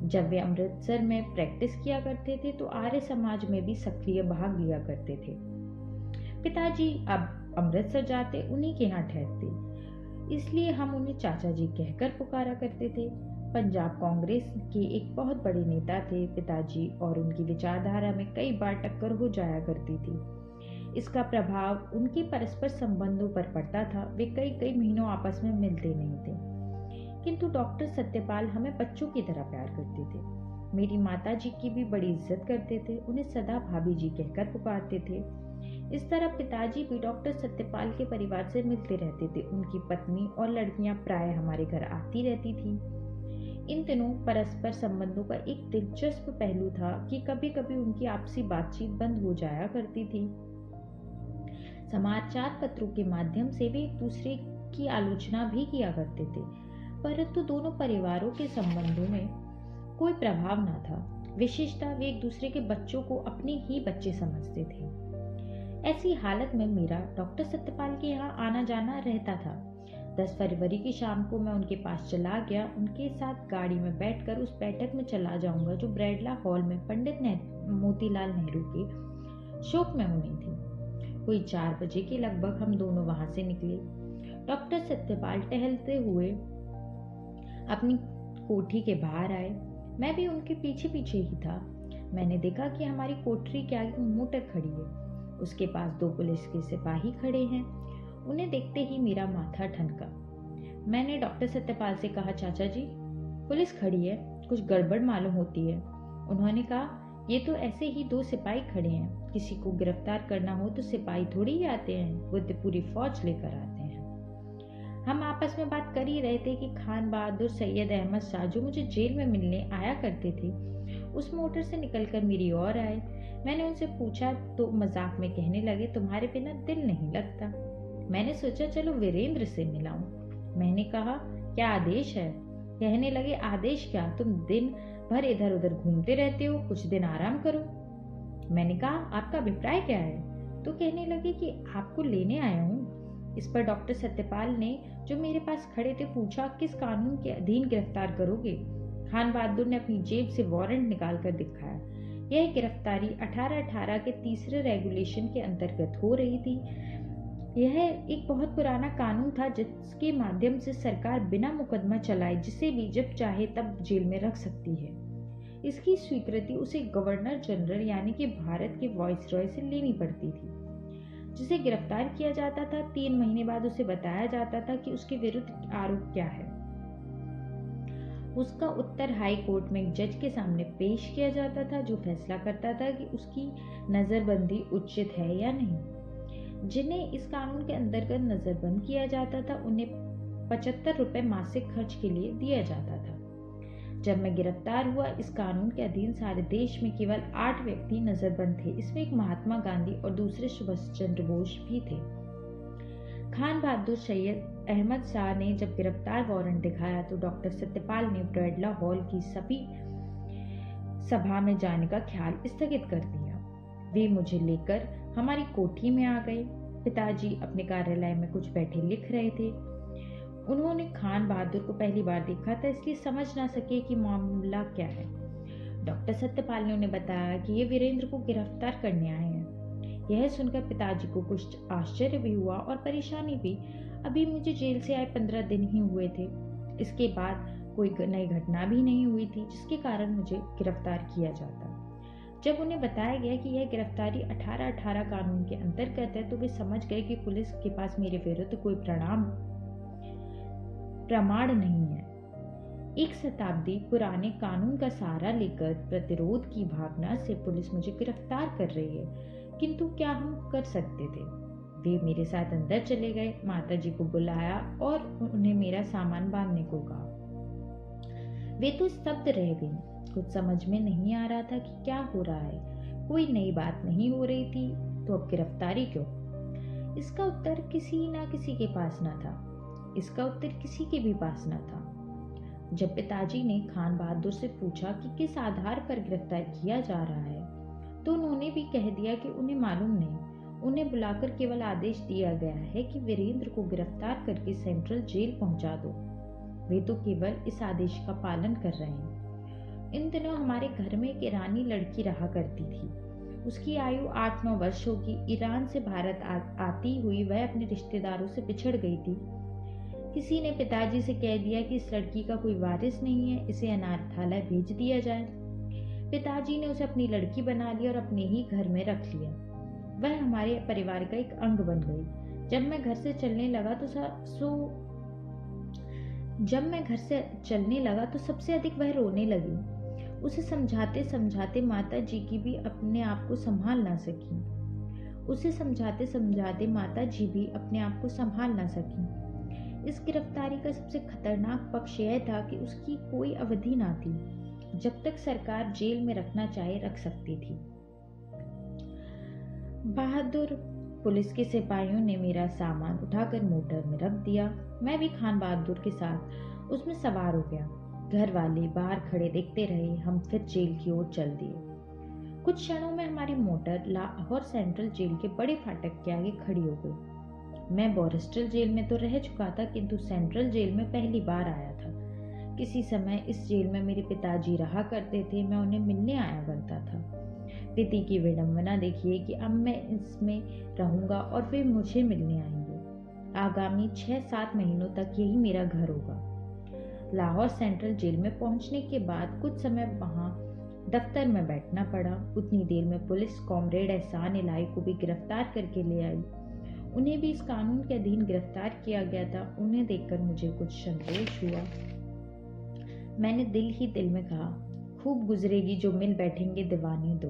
जब वे अमृतसर में प्रैक्टिस किया करते थे तो आर्य समाज में भी सक्रिय भाग लिया करते थे। पिताजी अब अमृतसर जाते उन्हीं के यहाँ ठहरते, इसलिए हम उन्हें चाचा जी कहकर पुकारा करते थे। पंजाब कांग्रेस के एक बहुत बड़े नेता थे पिताजी, और उनकी विचारधारा में कई बार टक्कर हो जाया करती थी। इसका प्रभाव उनके परस्पर संबंधों पर पड़ता था। वे कई महीनों आपस में मिलते नहीं थे, किंतु डॉक्टर सत्यपाल हमें बच्चों की तरह प्यार करते थे। मेरी माता जी की भी बड़ी इज्जत करते थे। उन्हें सदा भाभी जी कहकर पुकारते थे। इस तरह पिताजी भी डॉक्टर सत्यपाल के परिवार से मिलते रहते थे। उनकी पत्नी और लड़कियां प्राय हमारे घर आती रहती थीं। इन दिनों परस्पर संबंधों का एक दिलचस्प पहलू था कि कभी कभी उनकी आपसी बातचीत बंद हो जाया करती थी। समाचार पत्रों के माध्यम से वे एक दूसरे की आलोचना भी किया करते थे, परंतु दोनों परिवारों के संबंधों में कोई प्रभाव न था। विशेषतः वे एक दूसरे के बच्चों को अपने ही बच्चे समझते थे। ऐसी हालत में मेरा डॉक्टर सत्यपाल के यहाँ आना जाना रहता था। 10 फरवरी की शाम को मैं उनके पास चला गया। उनके साथ गाड़ी में बैठकर उस बैठक में चला जाऊंगा जो ब्रैडला हॉल में पंडित मोतीलाल नेहरू के शोक में होनी थी। कोई 4 बजे के लगभग हम दोनों वहां से निकले। डॉक्टर सत्यपाल टहलते हुए अपनी कोठी के बाहर आए। मैं भी उनके पीछे पीछे ही था। मैंने देखा कि हमारी कोठरी के आगे मोटर खड़ी है। उसके पास 2 पुलिस के सिपाही खड़े हैं। उन्हें देखते ही मेरा माथा ठनका। मैंने डॉक्टर सत्यपाल से कहा, चाचा जी, पुलिस खड़ी है, कुछ गड़बड़ मालूम होती है। उन्होंने कहा, ये तो ऐसे ही 2 सिपाही खड़े हैं। किसी को गिरफ्तार करना हो तो सिपाही थोड़ी ही आते हैं, वो तो पूरी फौज लेकर आते हैं। हम आपस में बात कर ही रहे थे कि खान बहादुर सैयद अहमद शाह, जो मुझे जेल में मिलने आया करते थे, उस मोटर से निकलकर मेरी ओर आए। मैंने उनसे पूछा तो मजाक में कहने लगे, तुम्हारे बिना दिल नहीं लगता। मैंने सोचा चलो वीरेंद्र से मिलाऊं। मैंने कहा, क्या आदेश है? कहने लगे, आदेश क्या, तुम दिन भर इधर उधर घूमते रहते हो, कुछ दिन आराम करो। मैंने कहा, आपका अभिप्राय क्या है? तो कहने लगे कि आपको लेने आया हूँ। इस पर डॉक्टर सत्यपाल ने, जो मेरे पास खड़े थे, पूछा, किस कानून के अधीन गिरफ्तार करोगे? खान बहादुर ने अपनी जेब से वारंट निकालकर दिखाया। यह गिरफ्तारी 1818 के 3 रेगुलेशन के अंतर्गत हो रही थी। यह एक बहुत पुराना कानून था जिसके माध्यम से सरकार बिना मुकदमा चलाए जिसे भी जब चाहे तब जेल में रख सकती है। इसकी स्वीकृति उसे गवर्नर जनरल यानी कि भारत के वाइसरॉय से लेनी पड़ती थी। जिसे गिरफ्तार किया जाता था, 3 महीने बाद उसे बताया जाता था कि उसके विरुद्ध आरोप क्या है। उसका उत्तर हाई कोर्ट में एक जज के सामने पेश किया जाता था, जो फैसला करता था कि उसकी नजरबंदी उचित है या नहीं। जिन्हें इस कानून के अंतर्गत नजरबंद किया जाता था, उन्हें 75 रुपए मासिक खर्च के लिए दिया जाता था। जब मैं गिरफ्तार हुआ, इस कानून के अधीन सारे देश में केवल 8 व्यक्ति नजरबंद थे। इसमें एक महात्मा गांधी और दूसरे सुभाष चंद्र बोस भी थे। खान बहादुर सैयद अहमद शाह ने जब गिरफ्तार वारंट दिखाया तो डॉक्टर सत्यपाल ने ब्रैडला हॉल की सभी सभा में जाने का ख्याल स्थगित कर दिया। वे मुझे लेकर हमारी कोठी में आ गए। पिताजी अपने कार्यालय में कुछ बैठे लिख रहे थे। उन्होंने खान बहादुर को पहली बार देखा था, इसलिए समझ ना सके कि मामला क्या है। डॉक्टर सत्यपाल ने उन्हें बताया कि ये वीरेंद्र को गिरफ्तार करने आए हैं। यह सुनकर पिताजी को कुछ आश्चर्य भी हुआ और परेशानी भी। अभी मुझे जेल से आए 15 दिन ही हुए थे। इसके बाद कोई नई घटना भी नहीं हुई थी जिसके कारण मुझे गिरफ्तार किया जाता। जब उन्हें बताया गया कि यह गिरफ्तारी 1818 कानून के अंतर्गत है तो वे समझ गए कि पुलिस के पास मेरे विरुद्ध कोई प्रमाण नहीं है। 1 शताब्दी पुराने कानून का सहारा लेकर प्रतिरोध की भावना से पुलिस मुझे गिरफ्तार कर रही है, किंतु क्या हम कर सकते थे? वे मेरे साथ अंदर चले गए, माताजी को बुलाया और उन्हें मेरा सामान बांधने को कहा। वे तो स्तब्ध रह गईं। कुछ समझ में नहीं आ रहा था कि क्या हो रहा है। कोई नई बात नहीं हो रही थी, तो अब गिरफ्तारी क्यों? इसका उत्तर किसी ना किसी के पास न था। इसका उत्तर किसी के भी पास न था। जब पिताजी ने खान बहादुर से पूछा कि किस आधार पर गिरफ्तार किया जा रहा है, तो उन्होंने भी कह दिया कि उन्हें मालूम नहीं। उन्हें बुलाकर केवल आदेश दिया गया है कि वीरेंद्र को गिरफ्तार करके सेंट्रल जेल पहुंचा दो। वे तो केवल इस आदेश का पालन कर रहे हैं। इन दिनों हमारे घर में एक ईरानी लड़की रहा करती थी। उसकी आयु 8-9 वर्ष होगी। ईरान से भारत आती हुई वह अपने रिश्तेदारों से बिछड़ गई थी। किसी ने पिताजी से कह दिया कि इस लड़की का कोई वारिस नहीं है, इसे अनाथालय भेज दिया जाए। पिताजी ने उसे अपनी लड़की बना लिया और अपने ही घर में रख लिया। वह हमारे परिवार का एक अंग बन गई। जब मैं घर से चलने लगा तो सबसे अधिक वह रोने लगी। उसे समझाते समझाते माता जी की भी अपने आप को संभाल ना सकी। उसे समझाते समझाते माता जी भी अपने आप को संभाल ना सकी। इस गिरफ्तारी का सबसे खतरनाक पक्ष यह था कि उसकी कोई अवधि ना थी। जब तक सरकार जेल में रखना चाहे रख सकती थी। बहादुर पुलिस के सिपाहियों ने मेरा सामान उठाकर मोटर में रख दिया। मैं भी खान बहादुर के साथ उसमें सवार हो गया। घर वाले बाहर खड़े देखते रहे। हम फिर जेल की ओर चल दिए। कुछ क्षणों में हमारी मोटर लाहौर सेंट्रल जेल के बड़े फाटक के आगे खड़ी हो गई। मैं बोरिस्टल जेल में तो रह चुका था, किंतु सेंट्रल जेल में पहली बार आया था। किसी समय इस जेल में मेरे पिताजी रहा करते थे। मैं उन्हें मिलने आया करता था। रीति की विडंबना देखिए कि अब मैं इसमें रहूंगा और वे मुझे मिलने आएंगे। आगामी 6-7 महीनों तक यही मेरा घर होगा। लाहौर सेंट्रल जेल में पहुंचने के बाद कुछ समय वहां दफ्तर में बैठना पड़ा। उतनी देर में पुलिस कॉमरेड एहसान इलाही को भी गिरफ्तार करके ले आई। उन्हें भी इस कानून के अधीन गिरफ्तार किया गया था। उन्हें देखकर मुझे कुछ संतोष हुआ। मैंने दिल ही दिल में कहा, खूब गुजरेगी जो मिल बैठेंगे दीवाने दो।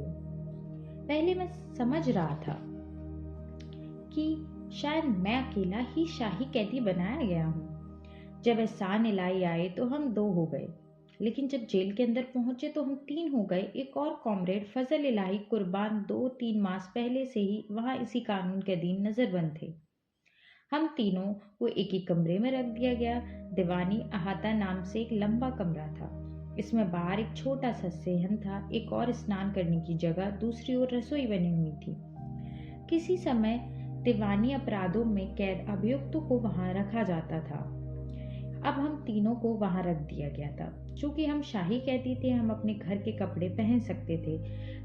पहले मैं समझ रहा था कि शायद मैं अकेला ही शाही कैदी बनाया गया हूँ। जब एहसान इलाही आए तो हम 2 हो गए, लेकिन जब जेल के अंदर पहुंचे तो हम 3 हो गए। एक और कॉमरेड फजल इलाही कुर्बान 2-3 मास पहले से ही वहां इसी कानून के अधीन नजरबंद थे। हम तीनों को एक ही कमरे में रख दिया गया। दीवानी अहाता नाम से एक लंबा कमरा था। इसमें बाहर एक छोटा सा सेहन था, एक और स्नान करने की जगह, दूसरी ओर रसोई बनी हुई थी। किसी समय दीवानी अपराधों में कैद अभियुक्तों को वहां रखा जाता था। अब हम तीनों को वहां रख दिया गया था। चूंकि हम शाही कैदी थे, हम अपने घर के कपड़े पहन सकते थे,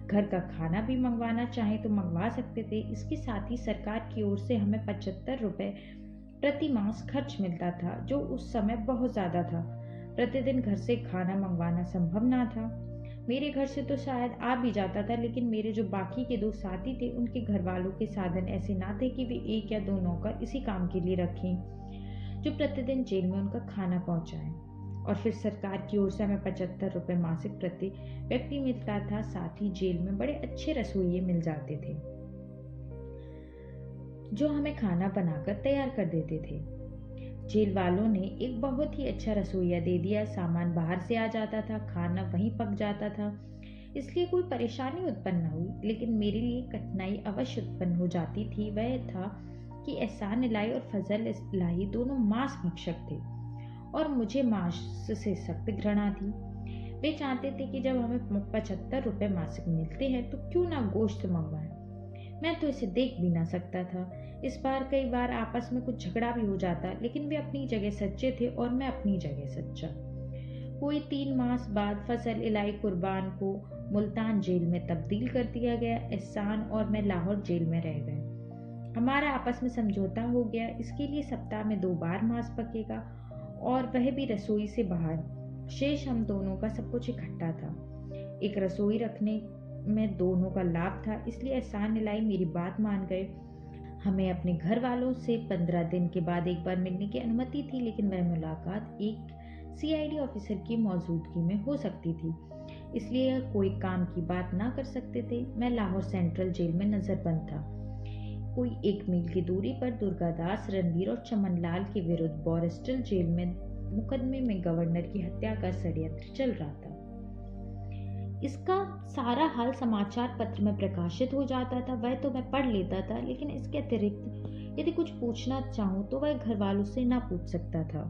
घर का खाना भी मंगवाना चाहे तो मंगवा सकते थे। इसके साथ ही सरकार की ओर से हमें 75 रुपए प्रति मास खर्च मिलता था, जो उस समय बहुत ज्यादा था। प्रतिदिन घर से खाना मंगवाना संभव ना था। मेरे घर से तो शायद आ भी जाता था, लेकिन मेरे जो बाकी के 2 साथी थे, उनके घर वालों के साधन ऐसे ना थे कि वे 1 या 2 नौकर इसी काम के लिए रखें जो प्रतिदिन जेल में उनका खाना पहुंचाएं। और फिर सरकार की ओर से हमें 75 रुपए मासिक प्रति व्यक्ति मिलता था। साथ ही जेल में बड़े अच्छे रसोइये मिल जाते थे जो हमें खाना बनाकर तैयार कर देते थे। जेल वालों ने एक बहुत ही अच्छा रसोइया दे दिया। सामान बाहर से आ जाता था, खाना वहीं पक जाता था, इसलिए कोई परेशानी उत्पन्न न हुई। लेकिन मेरे लिए कठिनाई अवश्य उत्पन्न हो जाती थी। वह था कि एहसान इलाही और फजल इलाही दोनों मांस भक्षक थे और मुझे मांस से सख्त घृणा थी। वे चाहते थे कि जब हमें 75 रुपए मासिक मिलते हैं तो क्यों ना गोश्त मंगवाएं। मैं तो इसे देख भी ना सकता था। इस बार कई बार आपस में कुछ झगड़ा भी हो जाता, लेकिन वे अपनी जगह सच्चे थे और मैं अपनी जगह सच्चा। कोई 3 मास बाद फजल इलाही कुर्बान को मुल्तान जेल में तब्दील कर दिया गया। एहसान और मैं लाहौर जेल में रह गए। हमारा आपस में समझौता हो गया। इसके लिए सप्ताह में 2 बार मांस पकेगा और वह भी रसोई से बाहर। शेष हम दोनों का सब कुछ इकट्ठा था। एक रसोई रखने में दोनों का लाभ था, इसलिए एहसान इलाही मेरी बात मान गए। हमें अपने घर वालों से 15 दिन के बाद एक बार मिलने की अनुमति थी, लेकिन वह मुलाकात एक CID ऑफिसर की मौजूदगी में हो सकती थी, इसलिए कोई काम की बात ना कर सकते थे। मैं लाहौर सेंट्रल जेल में नजरबंद था। कोई 1 मील की दूरी पर दुर्गादास, रणवीर और चमनलाल के विरुद्ध बोरिस्टल जेल में मुकदमे में गवर्नर की हत्या का षड्यंत्र चल रहा था। इसका सारा हाल समाचार पत्र में प्रकाशित हो जाता था। वह तो मैं पढ़ लेता था, लेकिन इसके अतिरिक्त यदि कुछ पूछना चाहूं तो वह घर वालों से ना पूछ सकता था,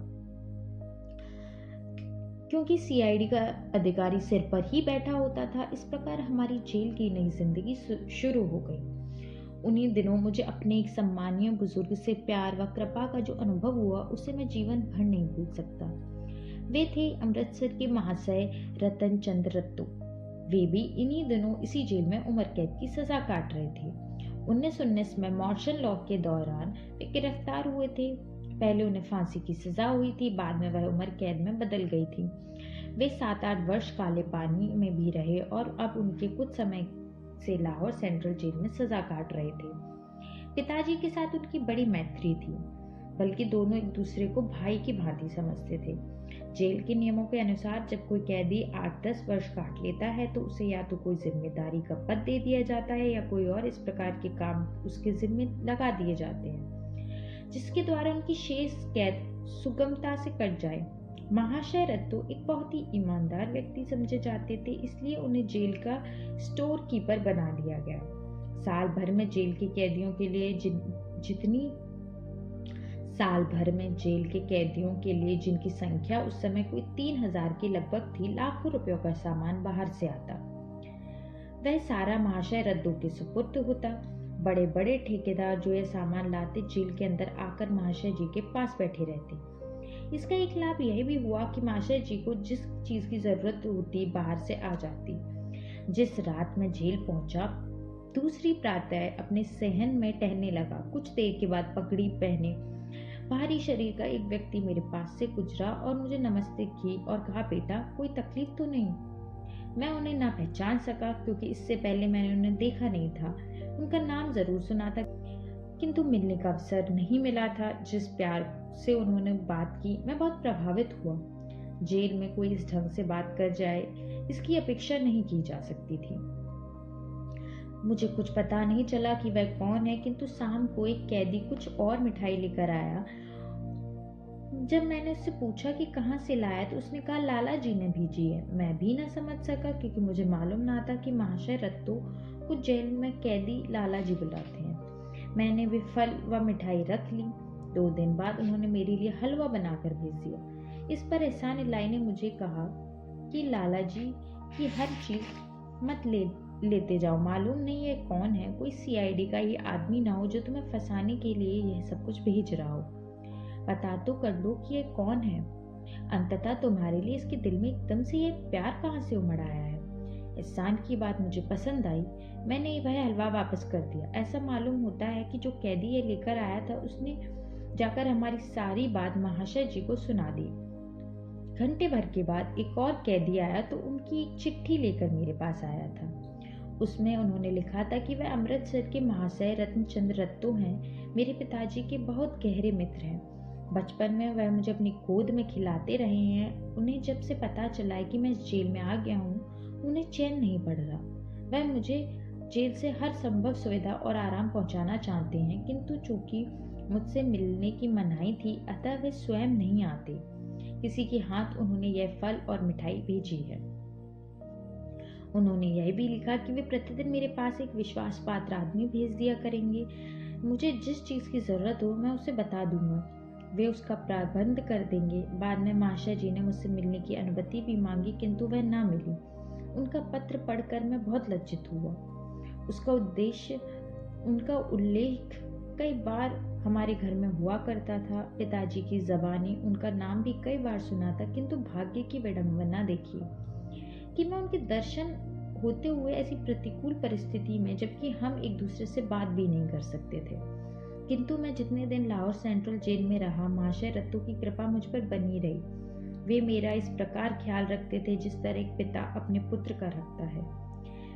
क्योंकि CID का अधिकारी सिर पर ही बैठा होता था। इस प्रकार हमारी जेल की नई जिंदगी शुरू हो गई। उन्हीं दिनों मुझे अपने एक सम्मानीय बुजुर्ग से प्यार व कृपा का जो अनुभव हुआ, उसे मैं जीवन भर नहीं भूल सकता। वे थे अमृतसर के महाशय रतन चंद्र रत्तू। वे भी इन्हीं दिनों इसी जेल में उम्र कैद की सजा काट रहे थे। 1919 में मार्शल लॉ के दौरान वे गिरफ्तार हुए थे। पहले उन्हें फांसी की सजा हुई थी, बाद में वह उम्र कैद में बदल गई थी। वे 7-8 वर्ष काले पानी में भी रहे और अब उनके कुछ समय से लाहौर सेंट्रल जेल में सजा काट रहे थे। पिताजी के साथ उनकी बड़ी मैत्री थी। बल्कि दोनों एक दूसरे को भाई की भांति समझते थे। जेल के नियमों के अनुसार जब कोई कैदी 8-10 वर्ष काट लेता है तो उसे या तो कोई जिम्मेदारी का पद दे दिया जाता है या कोई और इस प्रकार के काम उसके जिम्मे लगा दिए जाते हैं जिसके द्वारा उनकी शेष कैद सुगमता से कट जाए। महाशय रत्तो एक बहुत ही ईमानदार व्यक्ति समझे जाते थे, इसलिए उन्हें जेल का स्टोर कीपर बना दिया गया। साल भर में जेल के कैदियों के लिए जिनकी संख्या उस समय कोई 3000 के लगभग थी, लाखों रुपयों का सामान बाहर से आता। वह सारा महाशय रद्दों के सुपुर्द होता। बड़े बड़े ठेकेदार जो यह सामान लाते जेल के अंदर आकर महाशय जी के पास बैठे रहते। इसका एक लाभ यह भी हुआ कि महाशय जी को जिस चीज की जरूरत होती बाहर से आ जाती। जिस रात में जेल पहुंचा, दूसरी प्रातः अपने सहन में टहलने लगा। कुछ देर के बाद पगड़ी पहने भारी शरीर का एक व्यक्ति मेरे पास से गुजरा और मुझे नमस्ते की और कहा, बेटा कोई तकलीफ तो नहीं? मैं उन्हें ना पहचान सका क्योंकि इससे पहले मैंने उन्हें देखा नहीं था। उनका नाम जरूर सुना था किंतु मिलने का अवसर नहीं मिला था। जिस प्यार से उन्होंने बात की मैं बहुत प्रभावित हुआ। जेल में कोई इस ढंग से बात कर जाए इसकी अपेक्षा नहीं की जा सकती थी। मुझे कुछ पता नहीं चला कि वह कौन है, किंतु शाम को एक कैदी कुछ और मिठाई लेकर आया। जब मैंने उससे पूछा कि कहाँ से लाया तो उसने कहा लाला जी ने भेजी है। मैं भी ना समझ सका क्योंकि मुझे मालूम ना था कि महाशय रत्तो को जेल में कैदी लाला जी बुलाते हैं। मैंने वे फल व मिठाई रख ली। 2 दिन बाद उन्होंने मेरे लिए हलवा बनाकर भेज दिया। इस पर एहसान इलाही ने मुझे कहा कि लाला जी की हर चीज मत लेते जाओ। मालूम नहीं है कौन है, कोई सीआईडी का ये आदमी ना हो जो तुम्हें फंसाने के लिए यह सब कुछ भेज रहा हो। पता तो कर लो कि ये कौन है। अंततः तुम्हारे लिए इसके दिल में एकदम से ये प्यार कहाँ से उमड़ आया है। एहसान की बात मुझे पसंद आई। मैंने वह हलवा वापस कर दिया। ऐसा मालूम होता है कि जो कैदी ये लेकर आया था उसने जाकर हमारी सारी बात महाशय जी को सुना दी। घंटे भर के बाद एक और कैदी आया तो उनकी एक चिट्ठी लेकर मेरे पास आया था। उसमें उन्होंने लिखा था कि वह अमृतसर के महाशय रत्नचंद्र रत्तो हैं, मेरे पिताजी के बहुत गहरे मित्र हैं। बचपन में वह मुझे अपनी गोद में खिलाते रहे हैं। उन्हें जब से पता चला है कि मैं इस जेल में आ गया हूँ, उन्हें चैन नहीं पड़ रहा। वह मुझे जेल से हर संभव सुविधा और आराम पहुंचाना चाहते हैं, किंतु चूंकि मुझसे मिलने की मनाही थी अतः वे स्वयं नहीं आते। किसी के हाथ उन्होंने यह फल और मिठाई भेजी है। उन्होंने यह भी लिखा कि वे प्रतिदिन मेरे पास एक विश्वास पात्र आदमी भेज दिया करेंगे। मुझे जिस चीज की जरूरत हो मैं उसे बता दूंगा, वे उसका प्रबंध कर देंगे। बाद में महाशय जी ने मुझसे मिलने की अनुमति भी मांगी, किंतु वह ना मिली। उनका पत्र पढ़कर मैं बहुत लज्जित हुआ। उनका उल्लेख कई बार हमारे घर में हुआ करता था। पिताजी की जबानी उनका नाम भी कई बार सुना था, किंतु भाग्य की विडंबना देखिए कि मैं उनके दर्शन होते हुए ऐसी प्रतिकूल परिस्थिति में, जबकि हम एक दूसरे से बात भी नहीं कर सकते थे। किंतु मैं जितने दिन लाहौर सेंट्रल जेल में रहा, महाशय रत्तो की कृपा मुझ पर बनी रही। वे मेरा इस प्रकार ख्याल रखते थे जिस तरह एक पिता अपने पुत्र का रखता है।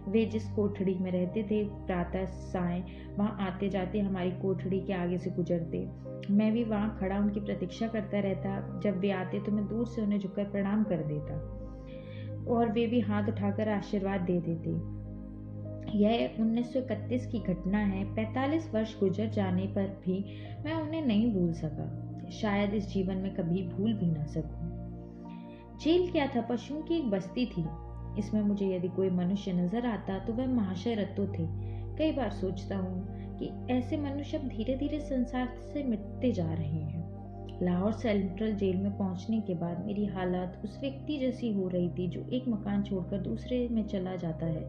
वे जिस कोठड़ी में रहते थे, प्रातः सायं वहां आते जाते हमारी कोठड़ी के आगे से गुजरते। मैं भी वहां खड़ा उनकी प्रतीक्षा करता रहता। जब वे आते तो मैं दूर से उन्हें झुककर प्रणाम कर देता और वे भी हाथ उठाकर आशीर्वाद दे देते। यह 1931 की घटना है। 45 वर्ष गुजर जाने पर भी मैं उन्हें नहीं भूल सका। शायद इस जीवन में कभी भूल भी ना सकूं। जेल क्या था? पशुओं की एक बस्ती थी। इसमें मुझे यदि कोई मनुष्य नजर आता तो वह महाशय रत्तो थे। कई बार सोचता हूँ कि ऐसे मनुष्य अब धीरे धीरे संसार से मिटते जा रहे हैं। लाहौर सेंट्रल जेल में पहुंचने के बाद मेरी हालत उस व्यक्ति जैसी हो रही थी जो एक मकान छोड़कर दूसरे में चला जाता है,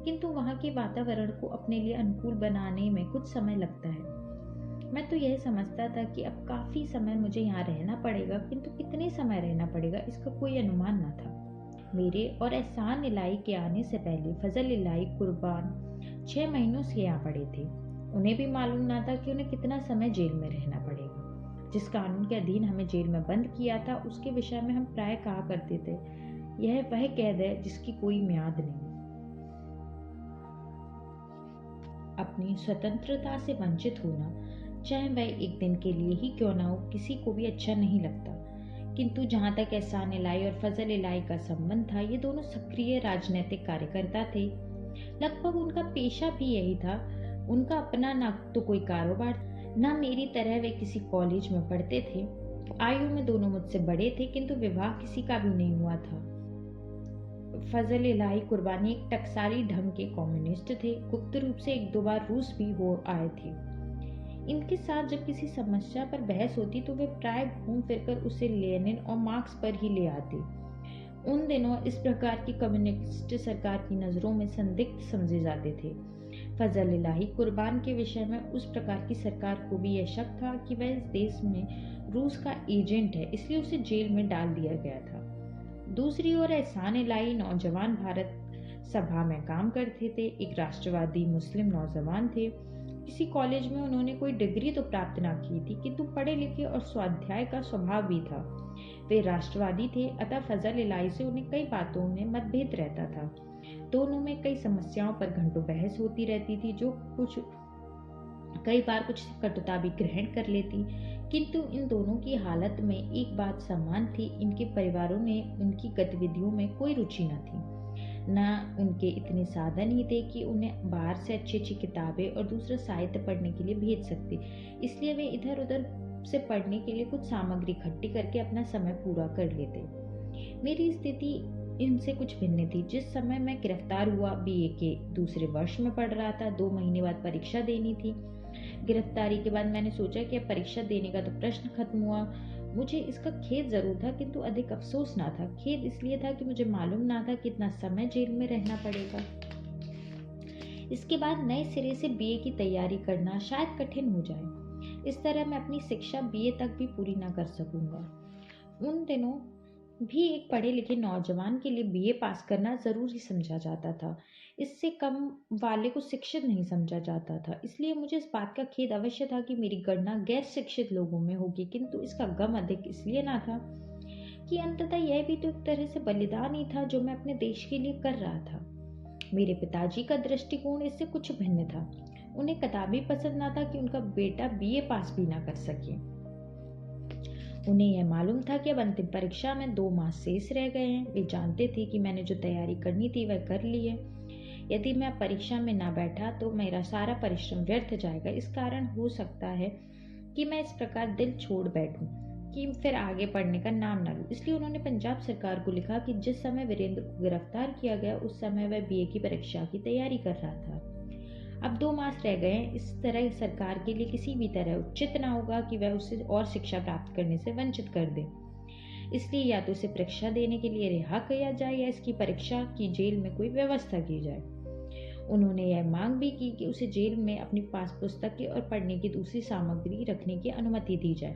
किंतु वहां के वातावरण को अपने लिए अनुकूल बनाने में कुछ समय लगता है। मैं तो यह समझता था कि अब काफी समय मुझे यहाँ रहना पड़ेगा, किंतु कितने समय रहना पड़ेगा इसका कोई अनुमान न था। मेरे और एहसान इलाही के आने से पहले फजल इलाही कुर्बान 6 महीनों से यहाँ पड़े थे। उन्हें भी मालूम ना था कि उन्हें कितना समय जेल में रहना पड़ेगा। जिस कानून के अधीन हमें जेल में बंद किया था उसके विषय में हम प्राय कहा करते थे, यह वह कैद है जिसकी कोई म्याद नहीं। अपनी स्वतंत्रता से वंचित होना चाहे वह एक दिन के लिए ही क्यों ना हो, किसी को भी अच्छा नहीं लगता। किंतु जहाँ तक एहसान इलाही और फजल इलाही का संबंध था, ये दोनों सक्रिय राजनीतिक कार्यकर्ता थे। लगभग उनका पेशा भी यही था। उनका अपना ना तो कोई कारोबार, ना मेरी तरह वे किसी कॉलेज में पढ़ते थे। आयु में दोनों मुझसे बड़े थे, किंतु विवाह किसी का भी नहीं हुआ था। फजल इलाही कुर्बानी एक टकसाली ढंग के कम्युनिस्ट थे। गुप्त रूप से एक दो बार रूस भी हो आए थे। इनके साथ जब किसी समस्या पर बहस होती तो वे प्राय घूम फिरकर उसे लेनिन और मार्क्स पर ही ले आते। उन दिनों इस प्रकार की कम्युनिस्ट सरकार की नज़रों में संदिग्ध समझे जाते थे। फजल इलाही कुर्बान के विषय में उस प्रकार की सरकार को भी यह शक था कि वह इस देश में रूस का एजेंट है, इसलिए उसे जेल में डाल दिया गया था। दूसरी ओर एहसान इलाही नौजवान भारत सभा में काम करते थे। एक राष्ट्रवादी मुस्लिम नौजवान थे। किसी कॉलेज में उन्होंने कोई डिग्री तो प्राप्त ना की थी, किंतु पढ़े लिखे और स्वाध्याय का स्वभाव भी था। वे राष्ट्रवादी थे, अतः फजल इलाही से उन्हें कई बातों में मतभेद रहता था। दोनों में कई समस्याओं पर घंटों बहस होती रहती थी, जो कई बार कुछ कटुता भी ग्रहण कर लेती। किंतु इन दोनों की हालत में एक बात समान थी, इनके परिवारों ने उनकी गतिविधियों में कोई रुचि न थी। न उनके इतने साधन ही थे कि उन्हें बाहर से अच्छी अच्छी किताबें और दूसरा साहित्य पढ़ने के लिए भेज सकते, इसलिए वे इधर उधर से पढ़ने के लिए कुछ सामग्री इकट्ठी करके अपना समय पूरा कर लेते। मेरी स्थिति इनसे कुछ भिन्न थी। जिस समय मैं गिरफ्तार हुआ, बीए के दूसरे वर्ष में पढ़ रहा था। 2 महीने बाद परीक्षा देनी थी। गिरफ्तारी के बाद मैंने सोचा कि अब परीक्षा देने का तो प्रश्न खत्म हुआ। मुझे इसका खेद जरूर था, किंतु अधिक अफसोस ना था। खेद इसलिए था कि मुझे मालूम ना था कितना समय जेल में रहना पड़ेगा। इसके बाद नए सिरे से बीए की तैयारी करना शायद कठिन हो जाए। इस तरह मैं अपनी शिक्षा बीए तक भी पूरी ना कर सकूंगा। उन दिनों भी एक पढ़े लिखे नौजवान के लिए बीए पास करना जरूरी समझा जाता था। इससे कम वाले को शिक्षित नहीं समझा जाता था। इसलिए मुझे इस बात का खेद अवश्य था कि मेरी गणना गैर शिक्षित लोगों में होगी, किंतु इसका गम अधिक इसलिए ना था कि अंततः यह भी तो एक तरह से बलिदान ही था जो मैं अपने देश के लिए कर रहा था। मेरे पिताजी का दृष्टिकोण इससे कुछ भिन्न था। उन्हें कदापि पसंद ना था कि उनका बेटा बीए पास भी ना कर सके। उन्हें यह मालूम था कि अब अंतिम परीक्षा में 2 माह शेष रह गए हैं। वे जानते थे कि मैंने जो तैयारी करनी थी वह कर ली है। यदि मैं परीक्षा में ना बैठा तो मेरा सारा परिश्रम व्यर्थ जाएगा। इस कारण हो सकता है कि मैं इस प्रकार दिल छोड़ बैठूं कि फिर आगे पढ़ने का नाम ना लूं। इसलिए उन्होंने पंजाब सरकार को लिखा कि जिस समय वीरेंद्र को गिरफ्तार किया गया उस समय वह बीए की परीक्षा की तैयारी कर रहा था। अब 2 मास रह गए हैं। इस तरह सरकार के लिए किसी भी तरह उचित ना होगा कि वह उसे और शिक्षा प्राप्त करने से वंचित कर दे। इसलिए या तो उसे परीक्षा देने के लिए रिहा किया जाए या इसकी परीक्षा की जेल में कोई व्यवस्था की जाए। उन्होंने यह मांग भी की कि उसे जेल में अपनी पास पुस्तकें और पढ़ने की दूसरी सामग्री रखने की अनुमति दी जाए।